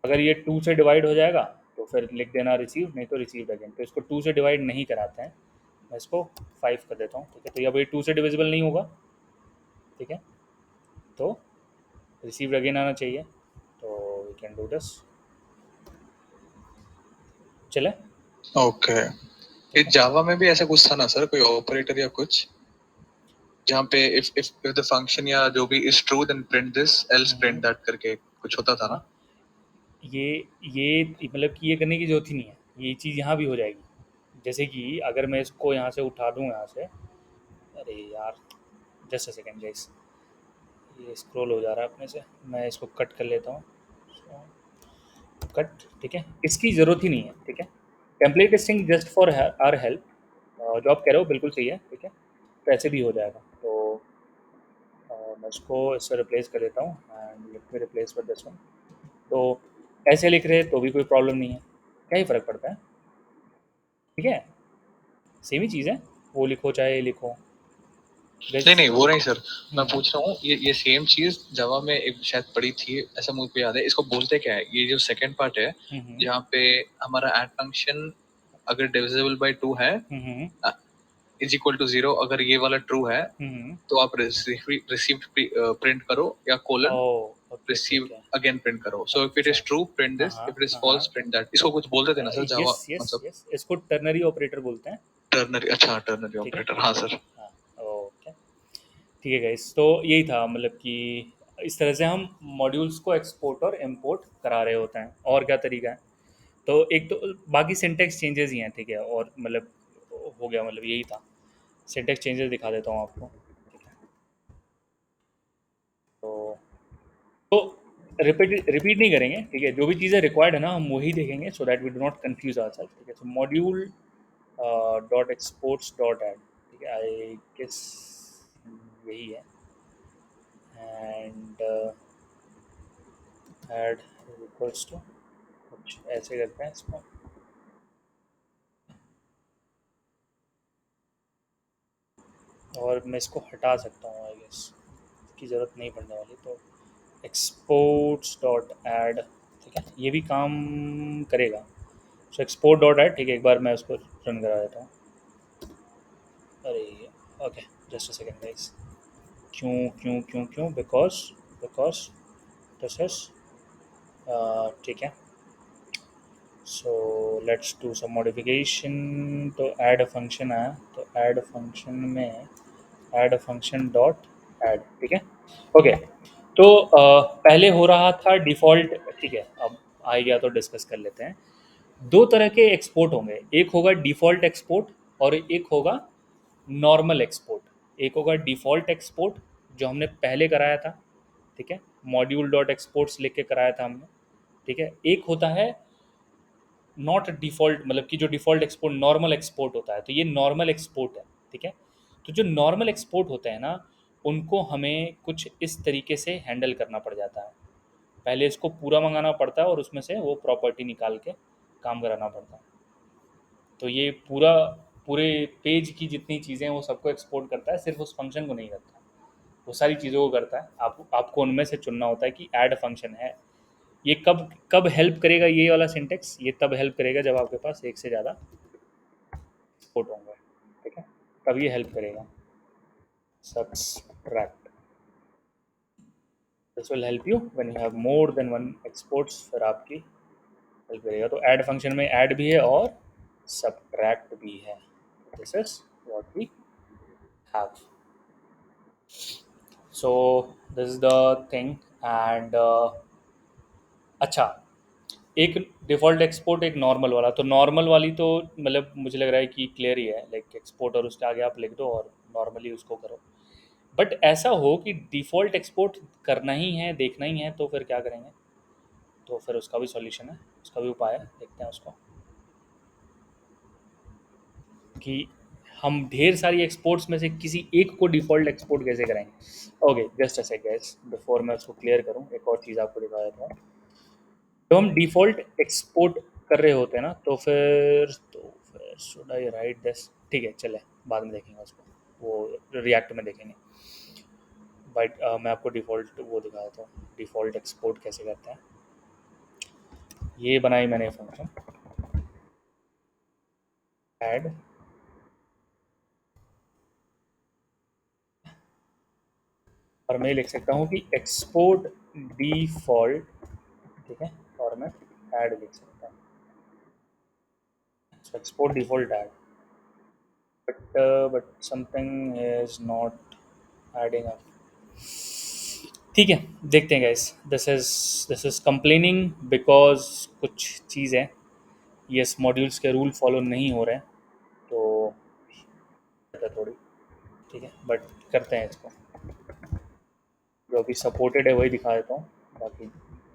अगर ये 2 से डिवाइड हो जाएगा तो फिर लिख देना रिसीव, नहीं तो रिसीव्ड अगेन। तो इसको 2 से डिवाइड नहीं कराते हैं, मैं इसको 5 कर देता हूँ, ठीक है। तो अब ये 2 से डिविजिबल नहीं होगा, ठीक है, तो रिसीव्ड अगेन आना चाहिए। तो वी कैन डू दिस, चले। ओके, ये जावा में भी ऐसा कुछ था ना सर, कोई ऑपरेटर या कुछ, जहाँ पे इफ द फंक्शन या जो भी is true then print this, else print that करके कुछ होता था ना। हाँ, ये मतलब कि ये करने की जरूरत ही नहीं है, ये चीज़ यहाँ भी हो जाएगी। जैसे कि अगर मैं इसको यहाँ से उठा दूँ, यहाँ से, अरे यार जस्ट अ सेकेंड गाइस, ये स्क्रॉल हो जा रहा है अपने से, मैं इसको कट कर लेता हूँ, कट, ठीक है, इसकी ज़रूरत ही नहीं है, ठीक है। Template testing just for our help, जो आप कह रहे हो बिल्कुल सही है, ठीक है, तो ऐसे भी हो जाएगा। तो मैं इसको इससे रिप्लेस कर देता हूँ, and let me replace with this one. तो ऐसे लिख रहे तो भी कोई प्रॉब्लम नहीं है, क्या ही फ़र्क पड़ता है, ठीक है, सेम ही चीज़ है, वो लिखो चाहे ये लिखो। नहीं नहीं, वो नहीं सर, मैं हम्म, पूछ रहा हूँ ये सेम चीज जावा में एक शायद पड़ी थी, ऐसा मुझे याद है। इसको बोलते क्या है, ये जो सेकंड पार्ट है हम्म, जहाँ पे हमारा ऐड फंक्शन अगर डिविजिबल बाय 2 है, हम्म, इज इक्वल टू 0, अगर ये वाला ट्रू है हम्म, तो आप रिसीव्ड प्रिंट करो, या O, colon okay okay receive okay, again print करो। सो इफ इट अच्छा, इज ट्रू प्रिंट हाँ दिस, हाँ इफ इट इज हाँ फॉल्स हाँ, प्रिंट दैट। इसको कुछ बोलते थे ना सर जावा, यस यस मतलब यस, इसको टर्नरी ऑपरेटर बोलते हैं, टर्नरी, अच्छा टर्नरी ठीक है। ऑपरेटर, हाँ सर। हाँ, ओके, ठीक है गाइस, तो यही था, मतलब कि इस तरह से हम मॉड्यूल्स को एक्सपोर्ट और इंपोर्ट करा रहे होते हैं, और क्या तरीका है। तो एक तो बाकी सिंटेक्स चेंजेस ही हैं, ठीक है, और मतलब हो गया, मतलब यही था। सिंटेक्स चेंजेस दिखा देता हूँ आपको, ठीक है। तो तो रिपीट नहीं करेंगे, ठीक है, जो भी चीज़ें रिक्वायर्ड है ना हम वही देखेंगे, so that we do not confuse ourselves, ठीक है। तो module dot exports dot add, ठीक है, आई गेस यही है, एंड ऐड इक्वल्स टू, कुछ ऐसे करते हैं इसको, और मैं इसको हटा सकता हूँ, आई गेस इसकी ज़रूरत नहीं पड़ने वाली। तो एक्सपोर्ट्स डॉट ऐड, ठीक है, ये भी काम करेगा। सो एक्सपोर्ट डॉट ऐड, ठीक है, एक बार मैं उसको रन करा देता हूँ। अरे okay, just a second guys, क्यों क्यों क्यों क्यों, बिकॉज बिकॉज दिस इज, ठीक है। So let's do some modification. तो ऐड फंक्शन आया, तो ऐड फंक्शन में ऐड फंक्शन डॉट ऐड, ठीक है, ओके। तो पहले हो रहा था डिफ़ॉल्ट, ठीक है, अब आ गया तो डिस्कस कर लेते हैं। दो तरह के एक्सपोर्ट होंगे, एक होगा डिफ़ॉल्ट एक्सपोर्ट और एक होगा नॉर्मल एक्सपोर्ट। एक होगा डिफ़ॉल्ट एक्सपोर्ट जो हमने पहले कराया था, ठीक है, मॉड्यूल डॉट एक्सपोर्ट्स लिख के कराया था हमने, ठीक है। एक होता है नॉट डिफ़ॉल्ट, मतलब कि जो डिफ़ॉल्ट एक्सपोर्ट नॉर्मल एक्सपोर्ट होता है, तो ये नॉर्मल एक्सपोर्ट है, ठीक है। तो जो नॉर्मल एक्सपोर्ट होते हैं ना, उनको हमें कुछ इस तरीके से हैंडल करना पड़ जाता है। पहले इसको पूरा मंगाना पड़ता है और उसमें से वो प्रॉपर्टी निकाल के काम कराना पड़ता है। तो ये पूरे पेज की जितनी चीज़ें हैं वो सबको एक्सपोर्ट करता है, सिर्फ उस फंक्शन को नहीं करता, वो सारी चीज़ों को करता है। आपको उनमें से चुनना होता है कि ऐड फंक्शन है, ये कब कब हेल्प करेगा, ये वाला सिंटेक्स ये तब हेल्प करेगा जब आपके पास एक से ज़्यादा एक्सपोर्ट होंगे, ठीक है, तब ये हेल्प करेगा। Subtract, this will help you when you have more than one exports, फिर आपकी हेल्प करेगा। तो ऐड फंक्शन में ऐड भी है और सब्ट्रैक्ट भी है। This is what we have. So this is the thing, and अच्छा, एक डिफ़ॉल्ट एक्सपोर्ट, एक नॉर्मल वाला। तो नॉर्मल वाली तो मतलब मुझे लग रहा है कि क्लियर ही है, लाइक एक्सपोर्ट और उसके आगे आप लिख दो और नॉर्मली उसको करो। बट ऐसा हो कि डिफ़ॉल्ट एक्सपोर्ट करना ही है, देखना ही है, तो फिर क्या करेंगे? तो फिर उसका भी सॉल्यूशन है, उसका भी उपाय है, देखते हैं उसको कि हम ढेर सारी एक्सपोर्ट्स में से किसी एक को डिफ़ॉल्ट एक्सपोर्ट कैसे कराएंगे। Okay, just a sec guys, before मैं उसको क्लियर करूँ, एक और चीज़ आपको दिखा देता हूँ। जब हम डिफ़ॉल्ट एक्सपोर्ट कर रहे होते हैं ना, तो फिर शुड आई राइट दिस? ठीक है, चले, बाद में देखेंगे उसको, वो रिएक्ट में देखेंगे। बट मैं आपको डिफ़ॉल्ट वो दिखा देता हूँ, डिफ़ॉल्ट एक्सपोर्ट कैसे करते हैं। ये बनाई मैंने फंक्शन ऐड, और मैं लिख सकता हूँ कि एक्सपोर्ट डिफ़ॉल्ट, ठीक है, और मैं ऐड लिख सकता हूँ, export default add, but something is not adding up. ठीक है, देखते हैं guys, this is complaining because कुछ चीज़ है, यस मॉड्यूल्स के रूल फॉलो नहीं हो रहे हैं, तो थोड़ी, ठीक है, बट करते हैं इसको, जो अभी सपोर्टेड है वही दिखा देता हूँ, बाकी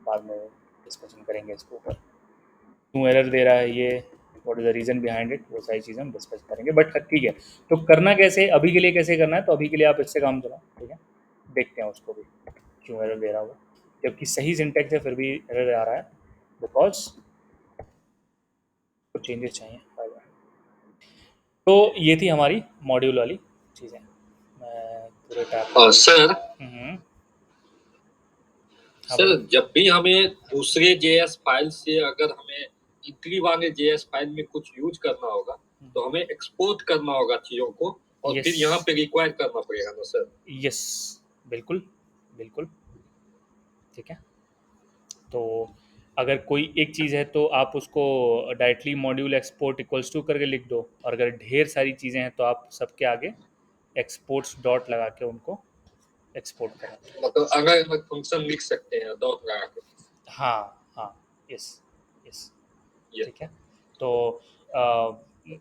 बाद में डिस्कशन करेंगे इसके ऊपर, क्यों एरर दे रहा है ये, what is the reason behind it, वो सारी चीज़ें हम डिस्कस करेंगे। बट ठीक है, तो करना कैसे, अभी के लिए कैसे करना है, तो अभी के लिए आप इससे काम चलाओ, ठीक है, देखते हैं उसको भी क्यों एरर दे रहा होगा, जबकि सही सिंटेक्स है फिर भी एरर आ रहा है, बिकॉज कुछ चेंजेस चाहिए। तो ये थी हमारी मॉड्यूल वाली चीज़ें, मैं पूरे टैब सर हाँ सर भाई, जब भी हमें दूसरे जेएस फाइल से अगर हमें इतनी वाले जेएस फाइल में कुछ यूज करना होगा तो हमें एक्सपोर्ट करना होगा चीजों को और यस फिर यहाँ पे रिक्वायर करना पड़ेगा ना सर। यस, बिल्कुल बिल्कुल, ठीक है, तो अगर कोई एक चीज़ है तो आप उसको directly module export equals to करके लिख दो, और अगर ढेर सारी चीज़ें हैं तो आप सबके आगे एक्सपोर्ट्स डॉट लगा के उनको एक्सपोर्ट करें। मतलब अलग अलग फंक्शन लिख सकते हैं डॉट लगा के। हाँ हाँ, यस यस, ये ठीक है, तो अ,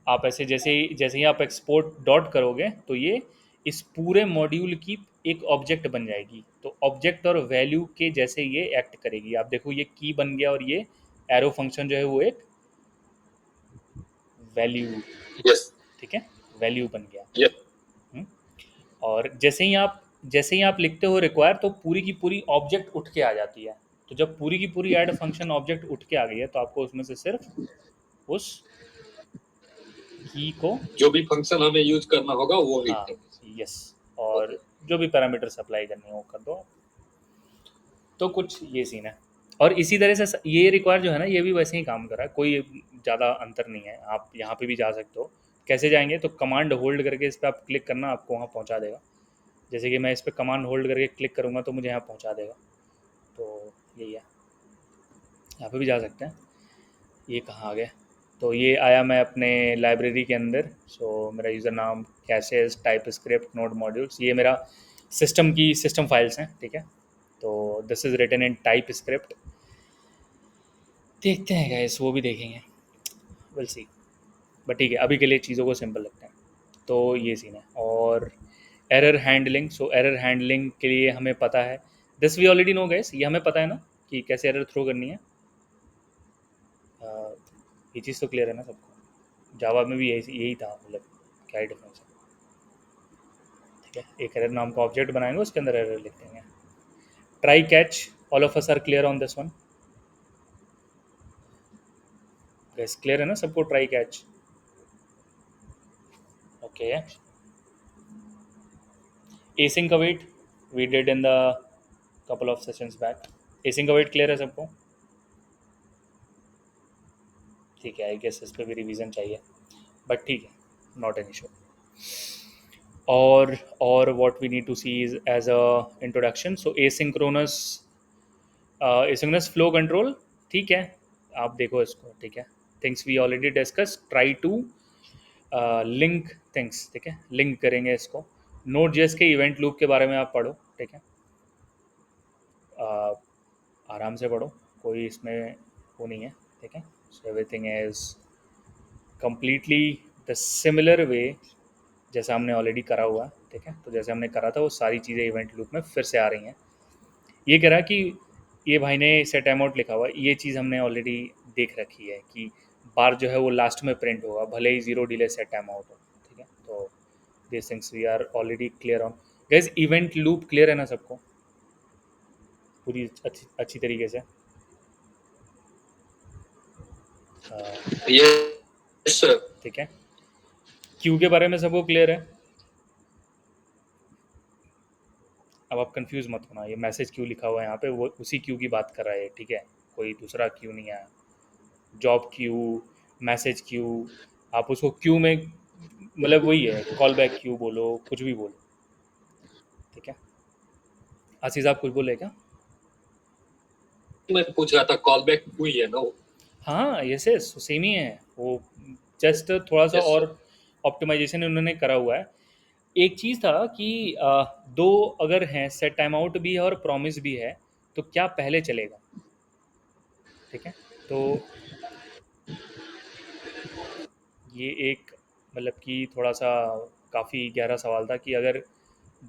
आप ऐसे जैसे ही आप एक्सपोर्ट डॉट करोगे तो ये इस पूरे मॉड्यूल की एक ऑब्जेक्ट बन जाएगी, तो ऑब्जेक्ट और वैल्यू के जैसे ये एक्ट करेगी। आप देखो ये की बन गया, और ये एरो फंक्शन जो है वो एक वैल्यू, यस ठीक है, वैल्यू बन गया। यस हम्म, और जैसे ही आप लिखते हो रिक्वायर, तो पूरी की पूरी ऑब्जेक्ट उठ के आ जाती है, तो जब पूरी की पूरी ऐड फंक्शन ऑब्जेक्ट उठ के आ गई है तो आपको उसमें से सिर्फ उस की को, जो भी फंक्शन हमें यूज करना होगा वो हाँ लिखेंगे। यस, और जो भी पैरामीटर अप्लाई करने हो कर दो, तो कुछ ये सीन है। और इसी तरह से ये रिक्वायर जो है ना, ये भी वैसे ही काम कर रहा है, कोई ज़्यादा अंतर नहीं है, आप यहाँ पे भी जा सकते हो। कैसे जाएंगे, तो कमांड होल्ड करके इस पर आप क्लिक करना, आपको वहाँ पहुँचा देगा। जैसे कि मैं इस पर कमांड होल्ड करके क्लिक करूँगा तो मुझे यहाँ पहुँचा देगा, तो यही है, यहाँ पे भी जा सकते हैं। ये कहाँ आ गया, तो ये आया मैं अपने लाइब्रेरी के अंदर, सो मेरा यूज़र नाम caches TypeScript node modules, ये मेरा सिस्टम फाइल्स हैं, ठीक है, तो this is written in TypeScript. देखते हैं गाइस, वो भी देखेंगे, विल सी, बट ठीक है, अभी के लिए चीज़ों को सिंपल रखते हैं। तो ये सीन है, और error handling, so error handling के लिए हमें पता है, this we already know guys, ये हमें पता है ना कि कैसे एरर थ्रो करनी है। ये चीज़ तो क्लियर है ना सबको, जावा में भी यही यही था, मतलब क्या ही डिफरेंस है, ठीक है, एक एरर नाम का ऑब्जेक्ट बनाएंगे, उसके अंदर एरर लिख देंगे। Try catch, all of us are clear on this one, guys clear है ना सबको, try catch, okay. async await we did in the couple of sessions back, async await clear है सबको, ठीक है, आई गेस इस पर भी रिवीजन चाहिए, बट ठीक है, नॉट एन इशू। और what we need to see is as a introduction, so asynchronous flow control, ठीक है, आप देखो इसको, ठीक है, things we already discuss, try to link things, ठीक है, लिंक करेंगे इसको। नोड जेएस के इवेंट लूप के बारे में आप पढ़ो, ठीक है, आराम से पढ़ो, कोई इसमें वो नहीं है, ठीक है, so everything is completely the similar way जैसा हमने ऑलरेडी करा हुआ है, ठीक है। तो जैसे हमने करा था वो सारी चीज़ें इवेंट लूप में फिर से आ रही हैं। ये कह रहा कि ये भाई ने सेट टाइम आउट लिखा हुआ है, ये चीज़ हमने ऑलरेडी देख रखी है कि बार जो है वो लास्ट में प्रिंट होगा भले ही zero delay set time out हो, ठीक है। तो this things we are already clear on. Guys event loop clear है ना सबको, पूरी अच्छी अच्छी तरीके से? Yes sir. ठीक है। क्यू के बारे में सबको क्लियर है? अब आप कंफ्यूज मत होना, ये मैसेज क्यू लिखा हुआ है यहाँ पे, वो उसी क्यू की बात कर रहा है, ठीक है। कोई दूसरा क्यू नहीं आया। जॉब क्यू, मैसेज क्यू, आप उसको क्यू में मतलब वही है, कॉल बैक क्यू बोलो, कुछ भी बोलो, ठीक है। आशीष आप कुछ बोले क्या? मैं पूछ रहा था कॉल बैक हुई है ना वो? हाँ यस यस सेम ही है वो, जस्ट थोड़ा सा यस और सर। ऑप्टिमाइजेशन उन्होंने करा हुआ है। एक चीज़ था कि दो अगर हैं, सेट टाइम आउट भी है और प्रॉमिस भी है, तो क्या पहले चलेगा, ठीक है। तो ये एक मतलब कि थोड़ा सा काफ़ी गहरा सवाल था कि अगर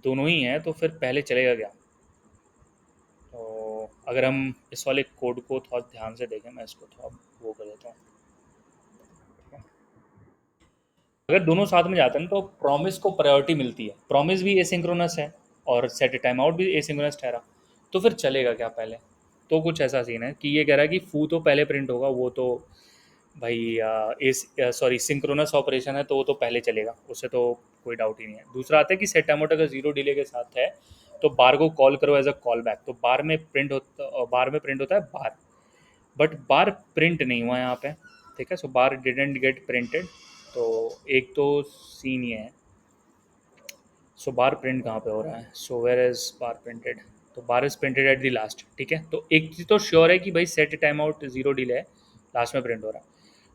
दोनों ही हैं तो फिर पहले चलेगा क्या। तो अगर हम इस वाले कोड को थोड़ा ध्यान से देखें, मैं इसको थोड़ा वो कर देता हूँ, ठीक है? अगर दोनों साथ में जाते हैं ना, तो प्रॉमिस को प्रायोरिटी मिलती है, प्रॉमिस भी एसिंक्रोनस है और सेट टाइम आउट भी एसिंक्रोनस ठहरा, तो फिर चलेगा क्या पहले। तो कुछ ऐसा सीन है कि ये कह रहा है कि फू तो पहले प्रिंट होगा, वो तो भाई इस सॉरी सिंक्रोनस ऑपरेशन है तो वो तो पहले चलेगा, उससे तो कोई डाउट ही नहीं है। दूसरा आता है कि सेट टाइम आउट अगर जीरो डिले के साथ है तो बार को कॉल करो एज अ कॉल बैक, तो बार में प्रिंट होता है बार, बट बार प्रिंट नहीं हुआ यहाँ पे, ठीक है। सो बार डिडेंट गेट प्रिंटेड। तो एक तो सीन ये है। सो बार प्रिंट कहाँ पे हो रहा है, so where is bar printed, तो bar is printed at the last, ठीक है। तो एक चीज़ तो श्योर है कि भाई set time out zero delay है, लास्ट में प्रिंट हो रहा है।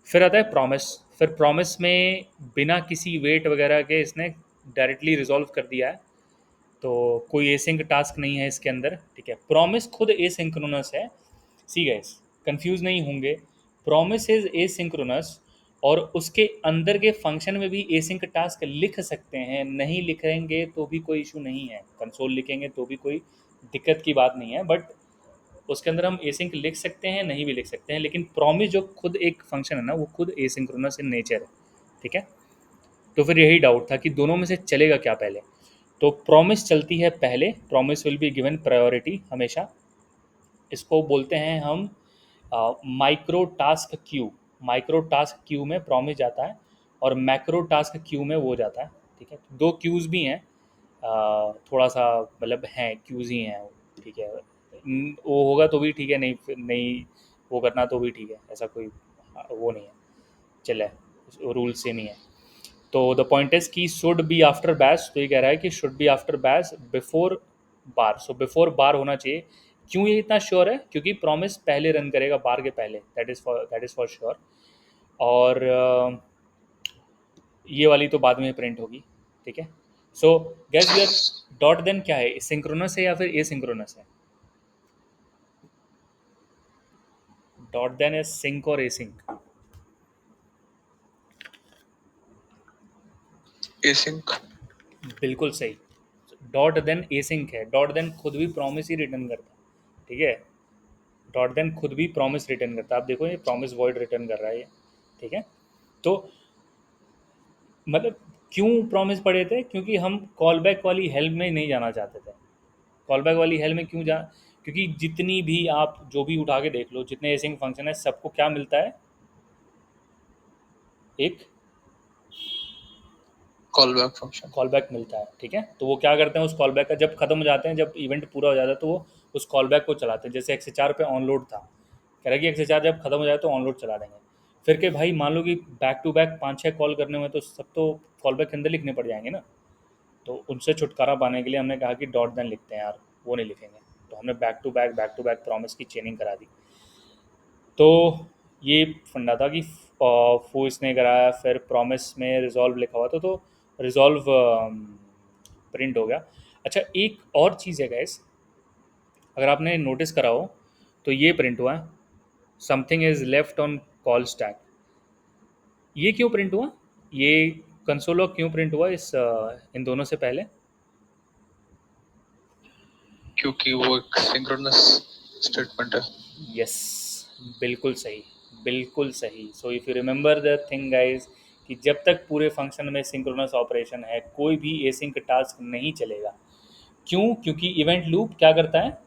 फिर आता है प्रॉमिस। फिर प्रॉमिस में बिना किसी वेट वगैरह के इसने डायरेक्टली रिजॉल्व कर दिया है, तो कोई एसिंक टास्क नहीं है इसके अंदर, ठीक है। प्रॉमिस खुद एसिंक्रोनस है। सी गाइस, कंफ्यूज नहीं होंगे, प्रॉमिस इज एसिंक्रोनस और उसके अंदर के फंक्शन में भी एसिंक टास्क लिख सकते हैं, नहीं लिखेंगे तो भी कोई इशू नहीं है, कंसोल लिखेंगे तो भी कोई दिक्कत की बात नहीं है। बट उसके अंदर हम एसिंक लिख सकते हैं, नहीं भी लिख सकते हैं, लेकिन प्रॉमिस जो खुद एक फंक्शन है ना, वो खुद एसिंक्रोनस इन नेचर है, ठीक है। तो फिर यही डाउट था कि दोनों में से चलेगा क्या पहले। तो प्रॉमिस चलती है पहले, promise will be given priority हमेशा। इसको बोलते हैं हम micro task Q. Micro task Q में प्रॉमिस जाता है और मैक्रो टास्क क्यू में वो जाता है, ठीक है। दो क्यूज़ भी हैं, थोड़ा सा मतलब हैं, क्यूज़ ही हैं वो, ठीक है। वो होगा तो भी ठीक है, नहीं नहीं वो करना तो भी ठीक है, ऐसा कोई वो नहीं है, चले रूल सेम ही है। तो द पॉइंट इज कि शुड बी आफ्टर बैच, तो ये कह रहा है कि should be after batch before bar, so before bar होना चाहिए। क्यों ये इतना श्योर है, क्योंकि प्रॉमिस पहले रन करेगा बार के पहले, दैट इज फॉर श्योर। और ये वाली तो बाद में प्रिंट होगी, ठीक है। So guess we are dot then क्या है, सिंक्रोनस है या फिर एसिंक्रोनस है? डॉट देन इज सिंक और एसिंक? एसिंक। बिल्कुल सही, डॉट देन एसिंक है। डॉट देन खुद भी प्रॉमिस ही रिटर्न करता है, ठीक है। डॉट देन खुद भी प्रॉमिस रिटर्न करता है, आप देखो ये प्रॉमिस वॉइड रिटर्न कर रहा है ये, ठीक है। तो मतलब क्यों प्रॉमिस पढ़े थे, क्योंकि हम कॉल बैक वाली हेल्प में नहीं जाना चाहते थे। कॉल बैक वाली हेल्प में क्यों जा, क्योंकि जितनी भी आप जो भी उठा के देख लो, जितने एसिंग फंक्शन है, सबको क्या मिलता है, एक call back function. Call back मिलता है, ठीक है। तो वो क्या करते हैं, उस कॉल बैक का जब खत्म हो जाते हैं, जब इवेंट पूरा हो जाता है, तो वो उस कॉल बैक को चलाते हैं। जैसे एक्सएचआर पे ऑनलोड था, कह रहा है कि एक्सएचआर जब खत्म हो जाए तो ऑनलोड चला देंगे। फिर के भाई मान लो कि बैक टू बैक 5-6 कॉल करने में, तो सब तो कॉल बैक के अंदर लिखने पड़ जाएंगे ना। तो उनसे छुटकारा पाने के लिए हमने कहा कि डॉट देन लिखते हैं यार, वो नहीं लिखेंगे। तो हमने बैक टू बैक प्रॉमिस की चेनिंग करा दी। तो ये फंडा था कि फो इसने कराया, फिर प्रॉमिस में रिजॉल्व लिखा हुआ था, तो रिजॉल्व प्रिंट हो गया। अच्छा एक और चीज़ है गैस, अगर आपने नोटिस करा हो तो ये प्रिंट हुआ है, something is left on call stack. ये क्यों प्रिंट हुआ, ये कंसोल लॉग क्यों प्रिंट हुआ इन दोनों से पहले? क्योंकि वो एक सिंक्रोनस स्टेटमेंट है। यस, बिल्कुल सही, बिल्कुल सही। So if you remember the thing guys, कि जब तक पूरे फंक्शन में सिंक्रोनस ऑपरेशन है कोई भी एसिंक टास्क नहीं चलेगा। क्यों? क्योंकि इवेंट लूप क्या करता है,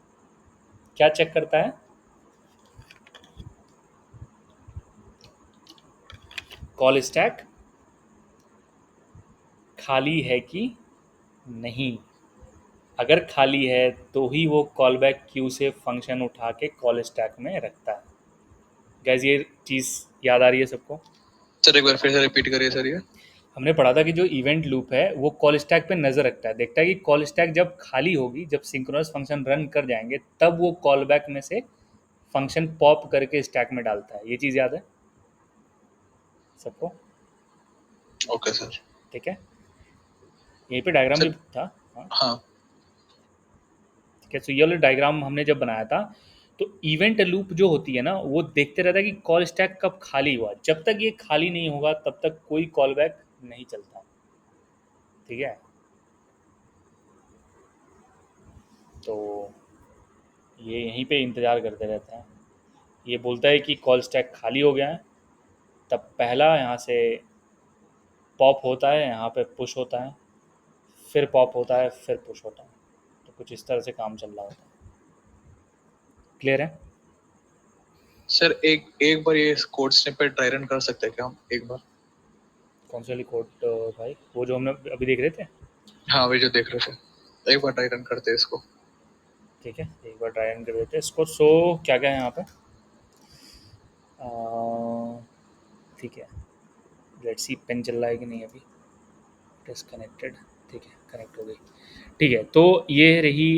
क्या चेक करता है? कॉल स्टैक खाली है कि नहीं। अगर खाली है तो ही वो कॉल बैक क्यू से फंक्शन उठा के कॉल स्टैक में रखता है। गैस ये चीज़ याद आ रही है सबको? सर एक बार फिर से रिपीट करिए सर ये। हमने पढ़ा था कि जो इवेंट लूप है वो कॉल स्टैक पे नज़र रखता है, देखता है कि कॉल स्टैक जब खाली होगी, जब सिंक्रोनस फंक्शन रन कर जाएंगे, तब वो कॉल बैक में से फंक्शन पॉप करके स्टैक में डालता है। ये चीज़ याद है सबको? Okay sir. ठीक है, यहीं पे डायग्राम भी सर था। हाँ, हाँ ठीक है। सो ये वाला डायग्राम हमने जब बनाया था, तो इवेंट लूप जो होती है ना, वो देखते रहता है कि कॉल स्टैक कब खाली हुआ। जब तक ये खाली नहीं होगा तब तक कोई कॉल बैक नहीं चलता। ठीक है, तो ये यहीं पे इंतज़ार करते रहते हैं। ये बोलता है कि कॉल स्टैक खाली हो गया है, तब पहला यहाँ से पॉप होता है, यहाँ पे पुश होता है, फिर पॉप होता है, फिर पुश होता है। तो कुछ इस तरह से काम चल रहा होता है। क्लियर है? सर, एक एक बार ये कोड स्निपेट ट्राई रन कर सकते हैं क्या हम एक बार? कौन सी वाली कोड भाई? वो जो हमने अभी देख रहे थे? हाँ वही जो देख रहे थे, एक बार ट्राई रन करते हैं इसको। ठीक है, एक बार ट्राई कर देते हैं इसको। सो क्या क्या है यहाँ पे? ठीक है, लेट्स सी पेन चल रहा है कि नहीं अभी। डिसकनेक्टेड। ठीक है, कनेक्ट हो गई। ठीक है, तो ये रही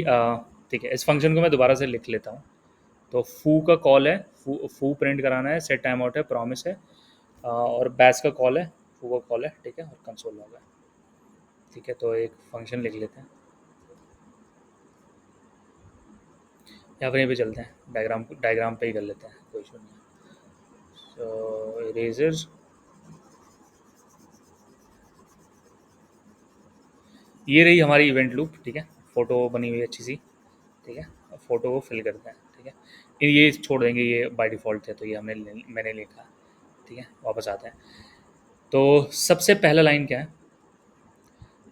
ठीक है, इस फंक्शन को मैं दोबारा से लिख लेता हूँ। तो फू का कॉल है, फू प्रिंट कराना है, सेट टाइम आउट है, प्रॉमिस है, और बैस का कॉल है, फू का कॉल है, ठीक है, और कंसोल लॉग है। ठीक है, तो एक फंक्शन लिख लेते हैं। या फिर यहीं पे चलते हैं, डायग्राम पे ही कर लेते हैं, कोई इशू नहीं है। सो इरेजर, ये रही हमारी इवेंट लूप। ठीक है, फोटो बनी हुई है अच्छी सी। ठीक है, अब फोटो को फिल करते हैं। ठीक है, ये छोड़ देंगे, ये बाय डिफ़ॉल्ट थे तो ये मैंने लिखा। ठीक है, वापस आते हैं। तो सबसे पहला लाइन क्या है?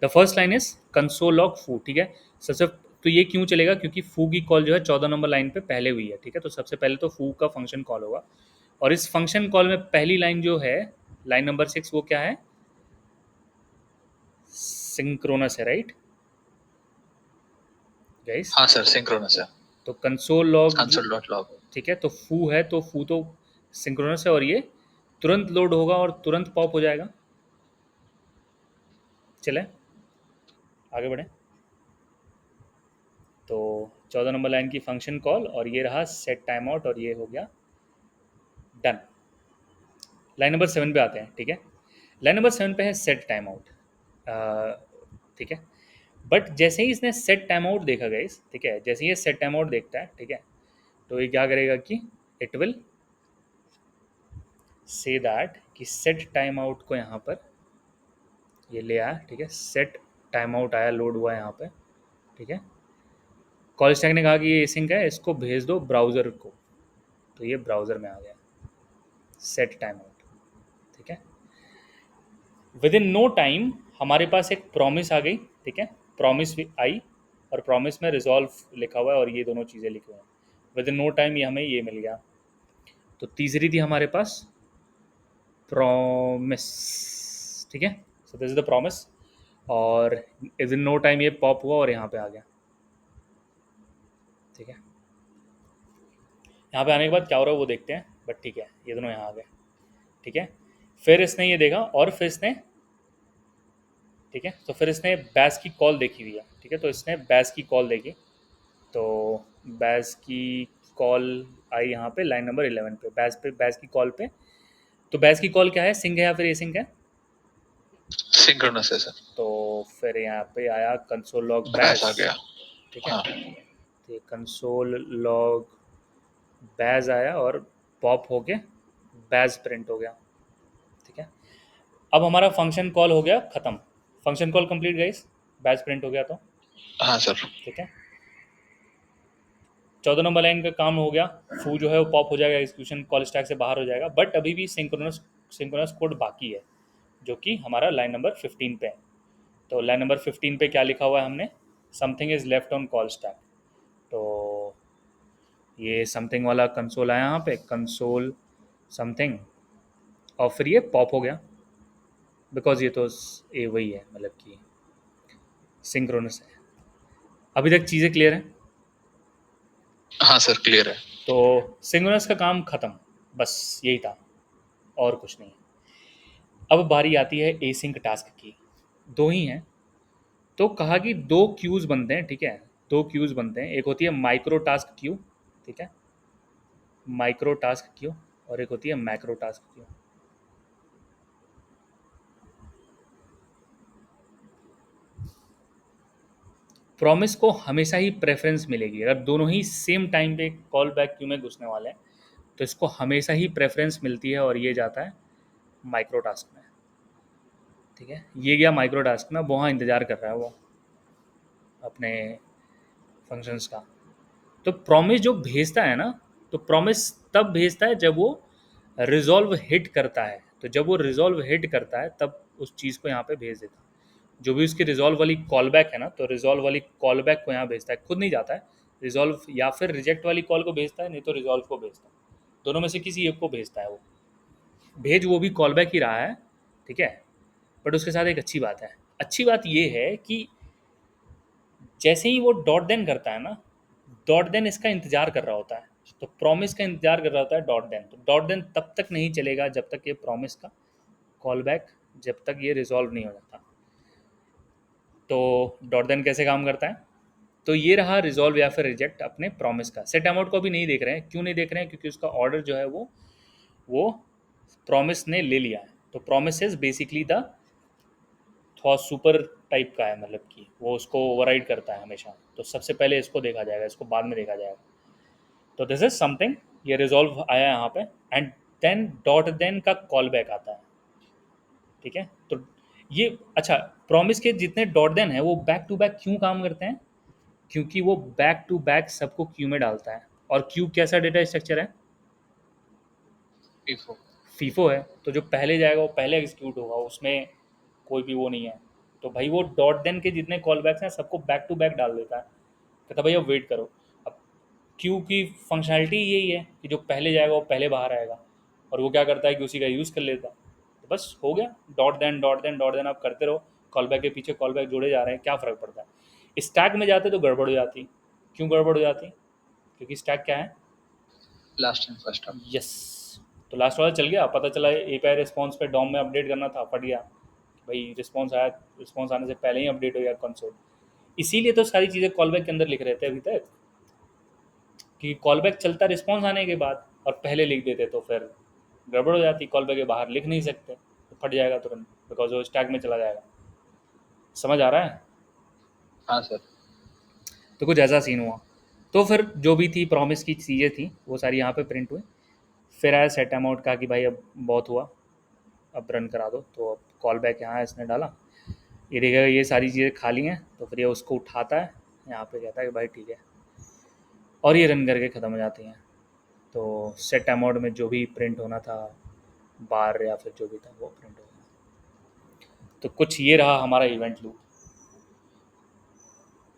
The first line is console log फू। ठीक है, सबसे तो ये क्यों चलेगा? क्योंकि फू की कॉल जो है 14 नंबर लाइन पे पहले हुई है। ठीक है, तो सबसे पहले तो फू का फंक्शन कॉल होगा, और इस फंक्शन कॉल में पहली लाइन जो है, लाइन नंबर 6, वो क्या है? सिंक्रोनस है, राइट गाइस? हाँ सर, सिंक्रोनस है। तो console log, console dot log. ठीक है, तो फू है, तो फू तो सिंक्रोनस है, और ये तुरंत लोड होगा और तुरंत पॉप हो जाएगा। चले आगे बढ़े। तो 14 नंबर लाइन की फंक्शन कॉल, और ये रहा सेट टाइम आउट, और ये हो गया डन। लाइन नंबर 7 पे आते हैं। ठीक है, लाइन नंबर 7 पे है सेट टाइम आउट। ठीक है, बट जैसे ही इसने सेट टाइम आउट देखा गाइस, ठीक है, जैसे ही ये सेट टाइम आउट देखता है, ठीक है, तो ये क्या करेगा कि इट विल से दैट कि सेट टाइम आउट को यहाँ पर ये ले आया। ठीक है, सेट टाइम आउट आया, लोड हुआ यहाँ पे। ठीक है, कॉल स्टैक ने कहा कि ये एसिंक है, इसको भेज दो ब्राउज़र को, तो ये ब्राउज़र में आ गया सेट टाइम आउट। ठीक है, विद इन नो टाइम हमारे पास एक प्रॉमिस आ गई। ठीक है, प्रॉमिस आई, और प्रॉमिस में रिजॉल्व लिखा हुआ है, और ये दोनों चीज़ें लिखी हुई हैं। विद इन नो टाइम ये हमें ये मिल गया। तो तीसरी थी हमारे पास प्रॉमिस। ठीक है, so this is the promise, और विद इन नो टाइम ये पॉप हुआ और यहाँ पे आ गया। ठीक है, यहाँ पे आने के बाद क्या हो रहा है वो देखते हैं, बट ठीक है, ये दोनों यहाँ आ गए। ठीक है, फिर इसने ये देखा, और फिर इसने, ठीक है, तो फिर इसने बैस की कॉल देखी हुई है। ठीक है, तो इसने बैस की कॉल देखी, तो बैस की कॉल आई यहाँ पे लाइन नंबर 11 पे, बैस की कॉल पे। तो बैस की कॉल क्या है, सिंक है या फिर एसिंक है? सिंक्रोनस है सर। तो फिर यहाँ पे आया कंसोल लॉग बैश बैस। आ गया। ठीक है, हाँ तो ये कंसोल लॉग बैज आया, और पॉप होके बैज प्रिंट हो गया। ठीक है, अब हमारा फंक्शन कॉल हो गया खत्म, function call complete guys, batch print हो गया तो हाँ सर। ठीक है। 14 नंबर लाइन का काम हो गया, फू जो है वो पॉप हो जाएगा, एग्जीक्यूशन कॉल स्टैक से बाहर हो जाएगा, बट अभी भी सिंक्रोनस कोड बाकी है जो कि हमारा लाइन नंबर 15 पे है। तो लाइन नंबर 15 पे क्या लिखा हुआ है हमने, something is left on call stack. तो ये समथिंग वाला कंसोल आया यहाँ पे, कंसोल समथिंग, और फिर ये पॉप हो गया बिकॉज ये तो ये वही है, मतलब कि सिंक्रोनस है। अभी तक चीज़ें क्लियर हैं? हाँ सर क्लियर है। तो सिंक्रोनस का काम खत्म, बस यही था और कुछ नहीं। अब बारी आती है एसिंक टास्क की, दो ही हैं। तो कहा कि दो क्यूज बनते हैं, ठीक है, दो क्यूज बनते हैं, एक होती है माइक्रो टास्क क्यू, ठीक है, माइक्रो टास्क क्यू, और एक होती है मैक्रो टास्क क्यू। प्रॉमिस को हमेशा ही प्रेफरेंस मिलेगी, अगर दोनों ही सेम टाइम पे कॉल बैक क्यू में घुसने वाले हैं तो इसको हमेशा ही प्रेफरेंस मिलती है और ये जाता है माइक्रो टास्क में, ठीक है। ये गया माइक्रो टास्क में, वहाँ इंतज़ार कर रहा है वो अपने फंक्शंस का। तो प्रॉमिस जो भेजता है ना, तो प्रॉमिस तब भेजता है जब वो रिजॉल्व हिट करता है, तो जब वो रिजॉल्व हिट करता है तब उस चीज़ को यहाँ पे भेज देता है। जो भी उसकी रिजॉल्व वाली कॉल बैक है ना, तो रिजॉल्व वाली कॉल बैक को यहाँ भेजता है, खुद नहीं जाता है रिजॉल्व, या फिर रिजेक्ट वाली कॉल को भेजता है, नहीं तो रिजॉल्व को भेजता है, दोनों में से किसी एक को भेजता है वो। भेज वो भी कॉल बैक ही रहा है, ठीक है। बट उसके साथ एक अच्छी बात है, अच्छी बात ये है कि जैसे ही वो डॉट देन करता है ना, डॉट देन इसका इंतजार कर रहा होता है, तो प्रॉमिस का इंतजार कर रहा होता है डॉट देन। तो डॉट देन तब तक नहीं चलेगा जब तक ये प्रॉमिस का कॉल बैक, जब तक ये रिजॉल्व नहीं हो जाता। तो डॉट देन कैसे काम करता है, तो ये रहा रिजॉल्व या फिर रिजेक्ट अपने प्रॉमिस का। सेट अमाउंट को भी नहीं देख रहे हैं, क्यों नहीं देख रहे हैं, क्योंकि उसका ऑर्डर जो है वो प्रॉमिस ने ले लिया है। तो प्रॉमिस इज बेसिकली द थोड़ा सुपर टाइप का है, मतलब कि वो उसको ओवरराइड करता है हमेशा। तो सबसे पहले इसको देखा जाएगा, इसको बाद में देखा जाएगा। तो दिस इज समथिंग, ये रिजॉल्व आया यहाँ पे, एंड देन डॉट देन का कॉल बैक आता है, ठीक है। तो ये अच्छा, प्रॉमिस के जितने डॉट देन है वो बैक टू बैक क्यों काम करते हैं, क्योंकि वो बैक टू बैक सबको क्यू में डालता है। और क्यू कैसा डेटा स्ट्रक्चर है, फीफो। फीफो है, तो जो पहले जाएगा वो पहले एग्जीक्यूट होगा, उसमें कोई भी वो नहीं है। तो भाई वो डॉट देन के जितने कॉल बैक्स हैं सबको बैक टू बैक डाल देता है, कहता भैया वेट करो। अब क्यू की फंक्शनैलिटी यही है कि जो पहले जाएगा वो पहले बाहर आएगा, और वो क्या करता है कि उसी का यूज़ कर लेता है। तो बस हो गया, dot then dot then dot then, आप करते रहो, कॉल बैक के पीछे कॉल बैक जोड़े जा रहे हैं, क्या फ़र्क पड़ता है। स्टैक में जाते तो गड़बड़ हो जाती, क्यों गड़बड़ हो जाती, क्योंकि स्टैक क्या है, लास्ट एंड फर्स्ट। यस। तो लास्ट वाला चल गया, पता चला एपीआई रिस्पॉन्स पे डॉम में अपडेट करना था, फट गया भाई, रिस्पॉन्स आया, रिस्पॉन्स आने से पहले ही अपडेट हो गया कंसोल। इसीलिए तो सारी चीज़ें कॉलबैक के अंदर लिख रहे थे अभी तक, कि कॉलबैक चलता रिस्पॉन्स आने के बाद, और पहले लिख देते तो फिर गड़बड़ हो जाती, कॉलबैक के बाहर लिख नहीं सकते, तो फट जाएगा तुरंत, बिकॉज वो स्टैक में चला जाएगा। समझ आ रहा है? हाँ सर। तो कुछ ऐसा सीन हुआ। तो फिर जो भी थी प्रॉमिस की चीज़ें थी वो सारी यहाँ पे प्रिंट हुई। फिर आया सेट अमाउंट का कि भाई अब बहुत हुआ, अब रन करा दो। तो अब कॉल बैक यहाँ इसने डाला, ये देखेगा ये सारी चीज़ें खाली हैं, तो फिर ये उसको उठाता है, यहाँ पे कहता है कि भाई ठीक है, और ये रन करके ख़त्म हो जाती हैं। तो सेट अमाउंट में जो भी प्रिंट होना था, बार या फिर जो भी था वो प्रिंट हो गया। तो कुछ ये रहा हमारा इवेंट लूप।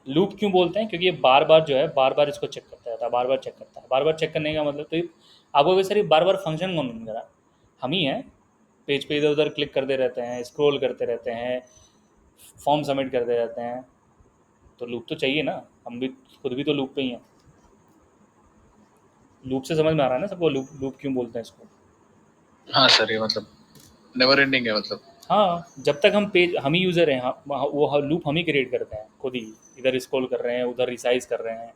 लूप क्यों बोलते हैं, क्योंकि ये बार बार जो है बार बार इसको चेक करता रहता है, बार बार चेक करता है। बार बार चेक करने का मतलब, तो आपको भी सर बार बार फंक्शन कौन बन करा, हम ही हैं। पेज पे इधर उधर क्लिक करते रहते हैं, स्क्रॉल करते रहते हैं, फॉर्म सबमिट करते रहते हैं, तो लूप तो चाहिए ना, हम भी खुद भी तो लूप पे ही हैं। लूप से समझ में आ रहा है ना सबको, लूप लूप क्यों बोलते हैं इसको। हाँ सर, ये मतलब नेवर एंडिंग है मतलब। हाँ, जब तक हम पेज, हम ही यूज़र हैं, वो लूप हम ही क्रिएट करते हैं खुद ही, इधर स्क्रॉल कर रहे हैं, उधर रिसाइज कर रहे हैं,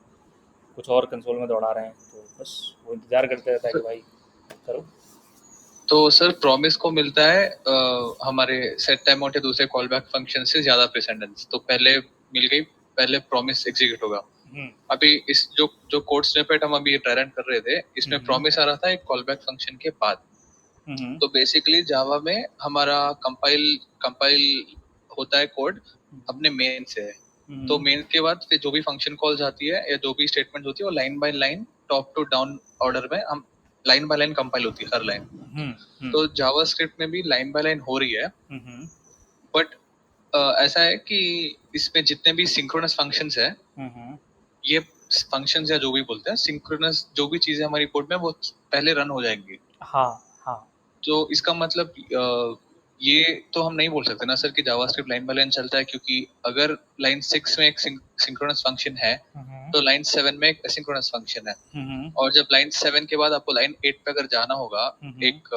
कुछ और कंसोल में दौड़ा रहे हैं, तो बस वो इंतज़ार करते रहता है कि भाई करो। तो सर प्रॉमिस को मिलता है हमारे सेट टाइम आउट या दूसरे कॉल बैक फंक्शन से ज्यादा प्रेसिडेंस। तो पहले मिल गई, पहले प्रॉमिस एग्जीक्यूट होगा। हम्म अभी इस जो जो कोड स्निपेट हम अभी ट्रायल कर रहे थे, इसमें हम्म प्रॉमिस आ रहा था एक कॉल बैक फंक्शन के बाद। हम्म तो बेसिकली जावा में हमारा कंपाइल कंपाइल होता है कोड अपने मेन से। तो मेन के बाद फिर जो भी फंक्शन कॉल्स आती है या जो भी स्टेटमेंट होती है वो line by line top to down order में हम लाइन बाय लाइन कंपाइल होती है हर लाइन। हम्म तो जावास्क्रिप्ट में भी लाइन बाय लाइन हो रही है। हम्म बट ऐसा है कि इसमें जितने भी सिंक्रोनस फंक्शंस है, हम्म ये फंक्शंस या जो भी बोलते हैं सिंक्रोनस, जो भी चीजें हमारी कोड में वो पहले रन हो जाएंगी। हाँ हाँ तो इसका मतलब ये तो हम नहीं बोल सकते ना सर कि जावास्क्रिप्ट लाइन बाय लाइन चलता है, क्योंकि अगर लाइन 6 में एक सिंक्रोनस फंक्शन है हम्म तो लाइन 7 में एक एसिंक्रोनस फंक्शन है। हम्म और जब लाइन 7 के बाद आपको लाइन 8 पे अगर जाना होगा हम्म एक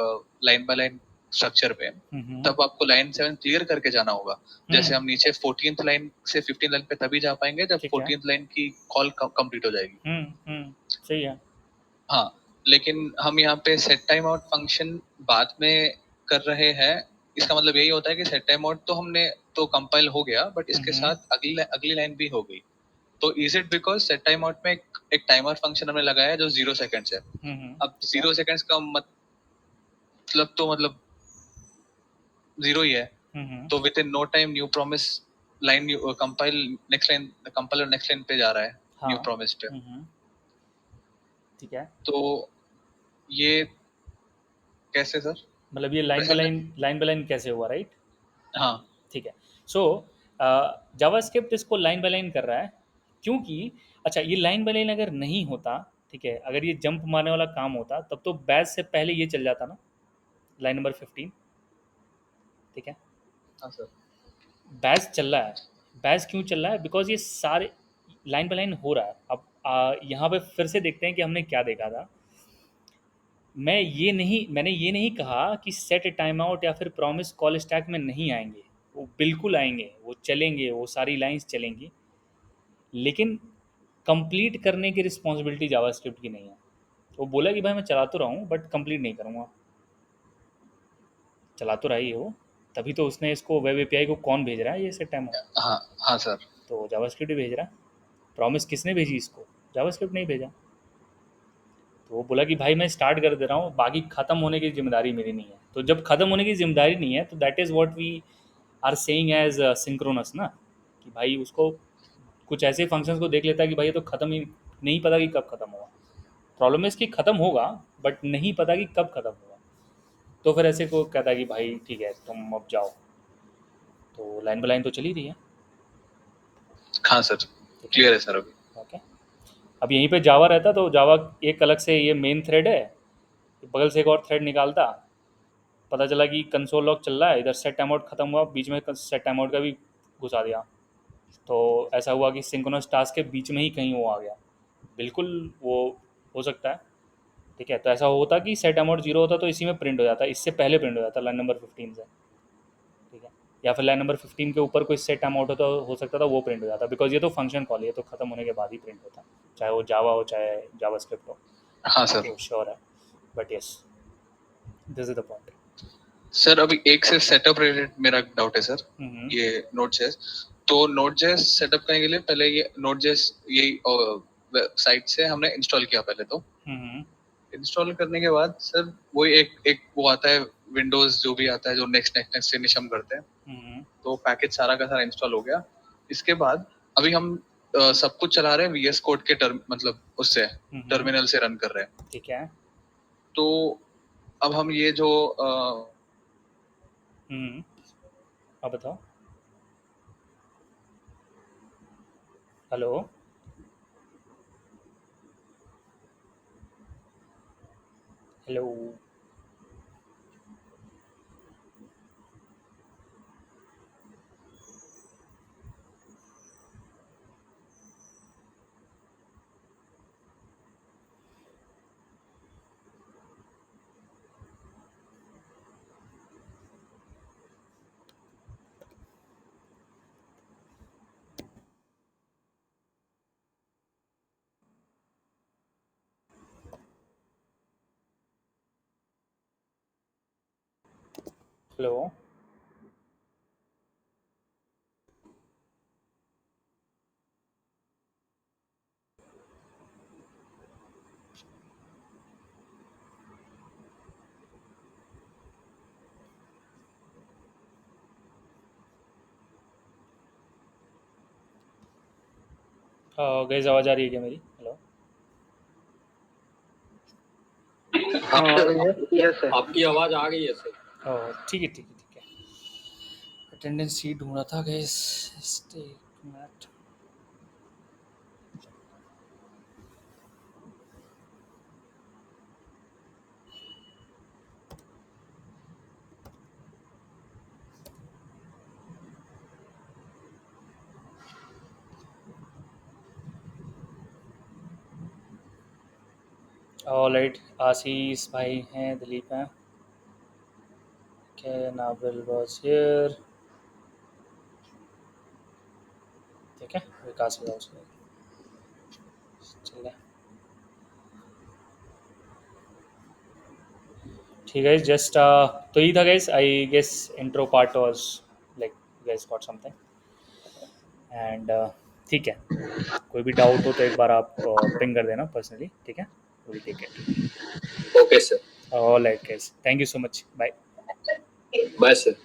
लाइन बाय लाइन स्ट्रक्चर पे, हम्म तब आपको लाइन 7 क्लियर करके जाना होगा। जैसे हम नीचे 14th लाइन से 15th लाइन पे तभी जा पाएंगे जब ठीक है 14th लाइन की कॉल कंप्लीट हो जाएगी। सही है हाँ, लेकिन हम यहाँ पे सेट टाइम आउट फंक्शन बाद में कर रहे हैं। इसका मतलब यही होता है कि सेट टाइम आउट तो हमने तो कंपाइल हो गया, बट इसके साथ अगली अगली लाइन भी हो गई। तो is it because set time out में एक टाइमर फंक्शन हमने लगाया है जो 0 सेकेंड्स है। अब ठीक है 0 सेकेंड्स का मतलब तो मतलब जीरो ही है। हम्म तो within no time new promise line compile next line, compiler next line पे जा रहा है न्यू हाँ प्रॉमिस पे। ठीक है तो ये कैसे सर? मतलब ये लाइन बाय लाइन कैसे हुआ राइट हाँ ठीक है सो जावास्क्रिप्ट इसको लाइन बाय लाइन कर रहा है क्योंकि अच्छा ये लाइन बाय लाइन अगर नहीं होता ठीक है अगर ये जंप मारने वाला काम होता तब तो बैच से पहले ये चल जाता ना लाइन नंबर 15 ठीक है हाँ सर। बैच चल रहा है बैच क्यों चल रहा है बिकॉज ये सारे लाइन बाय लाइन हो रहा है अब यहाँ पे फिर से देखते हैं कि हमने क्या देखा था मैंने ये नहीं कहा कि सेट टाइम आउट या फिर प्रॉमिस कॉल स्टैक में नहीं आएंगे वो बिल्कुल आएंगे वो चलेंगे वो सारी लाइंस चलेंगी लेकिन कंप्लीट करने की रिस्पॉन्सिबिलिटी जावास्क्रिप्ट की नहीं है वो बोला कि भाई मैं चला तो रहा हूँ बट कंप्लीट नहीं करूँगा चला तो रहा ही है वो तभी तो उसने इसको वेब एपीआई को कौन भेज रहा है ये सेट टाइम आउट हाँ हाँ सर। तो जावास्क्रिप्ट ही भेज रहा है प्रॉमिस किसने भेजी इसको जावास्क्रिप्ट नहीं भेजा तो वो बोला कि भाई मैं स्टार्ट कर दे रहा हूँ बाकी ख़त्म होने की जिम्मेदारी मेरी नहीं है तो जब ख़त्म होने की जिम्मेदारी नहीं है तो that is what we are saying as synchronous ना कि भाई उसको कुछ ऐसे फंक्शंस को देख लेता है कि भाई ये तो ख़त्म ही नहीं पता कि कब ख़त्म होगा प्रॉब्लम है इसकी ख़त्म होगा बट नहीं पता कि कब ख़त्म होगा तो फिर ऐसे को कहता है कि भाई ठीक है तुम अब जाओ तो लाइन बाय लाइन तो चली रही है हाँ सर, ठीक है क्लियर है सर अभी। ओके अब यहीं पे जावा रहता तो जावा एक अलग से ये मेन थ्रेड है बगल से एक और थ्रेड निकालता पता चला कि कंसोल लॉग चल रहा है इधर सेट टाइम आउट खत्म हुआ बीच में सेट टाइम आउट का भी घुसा दिया तो ऐसा हुआ कि सिंक्रोनस टास्क के बीच में ही कहीं वो आ गया बिल्कुल वो हो सकता है ठीक है तो ऐसा होता कि सेट टाइम आउट जीरो होता तो इसी में प्रिंट हो जाता इससे पहले प्रिंट हो जाता लाइन नंबर 15 से ठीक है या फिर लाइन नंबर 15 के ऊपर कोई सेट टाइम आउट होता हो सकता था वो प्रिंट हो जाता बिकॉज ये तो फंक्शन कॉल है तो खत्म होने के बाद ही प्रिंट होता चाहे वो जावा हो चाहे जावा स्क्रिप्ट हो हाँ सर। तो श्योर है but yes this is the point sir अभी एक से सेटअप रिलेटेड मेरा डाउट है सर। हम्म ये नोड.जेएस, तो नोड.जेएस सेटअप करने के लिए पहले ये नोड.जेएस यही साइट से हमने इंस्टॉल किया पहले। तो हम्म इंस्टॉल करने के बाद सर वो एक वो आता है विंडोज जो भी आता है जो नेक्स्ट नेक्स्ट नेक्स्ट फिनिश हम करते हैं। हम्म तो पैकेज सारा का सारा इंस्टॉल हो गया। इसके बाद अभी हम सब कुछ चला रहे हैं वीएस कोड के टर्म मतलब उससे हम्म टर्मिनल से रन कर रहे हैं। ठीक है तो अब हम ये जो हम्म अब बताओ हेलो हेलो हेलो गाइस आवाज़ आ रही है क्या मेरी? Hello yes sir. आपकी आवाज आ रही है सर। ठीक है ठीक है ठीक है। अटेंडेंस शीट ढूंढ रहा था गाइस, स्टे मिनट। ऑलराइट, आशीष भाई हैं, दिलीप हैं, okay, नाबिल was here, ठीक है, विकास was also here, चल रहा है। ठीक है जस्ट तो ये था guys, I guess intro part was like guys got something and ठीक है, कोई भी डाउट हो तो एक बार आप पिंग कर देना पर्सनली, ठीक है, will take it. Okay sir, alright guys, thank you so much, bye. Bye sir.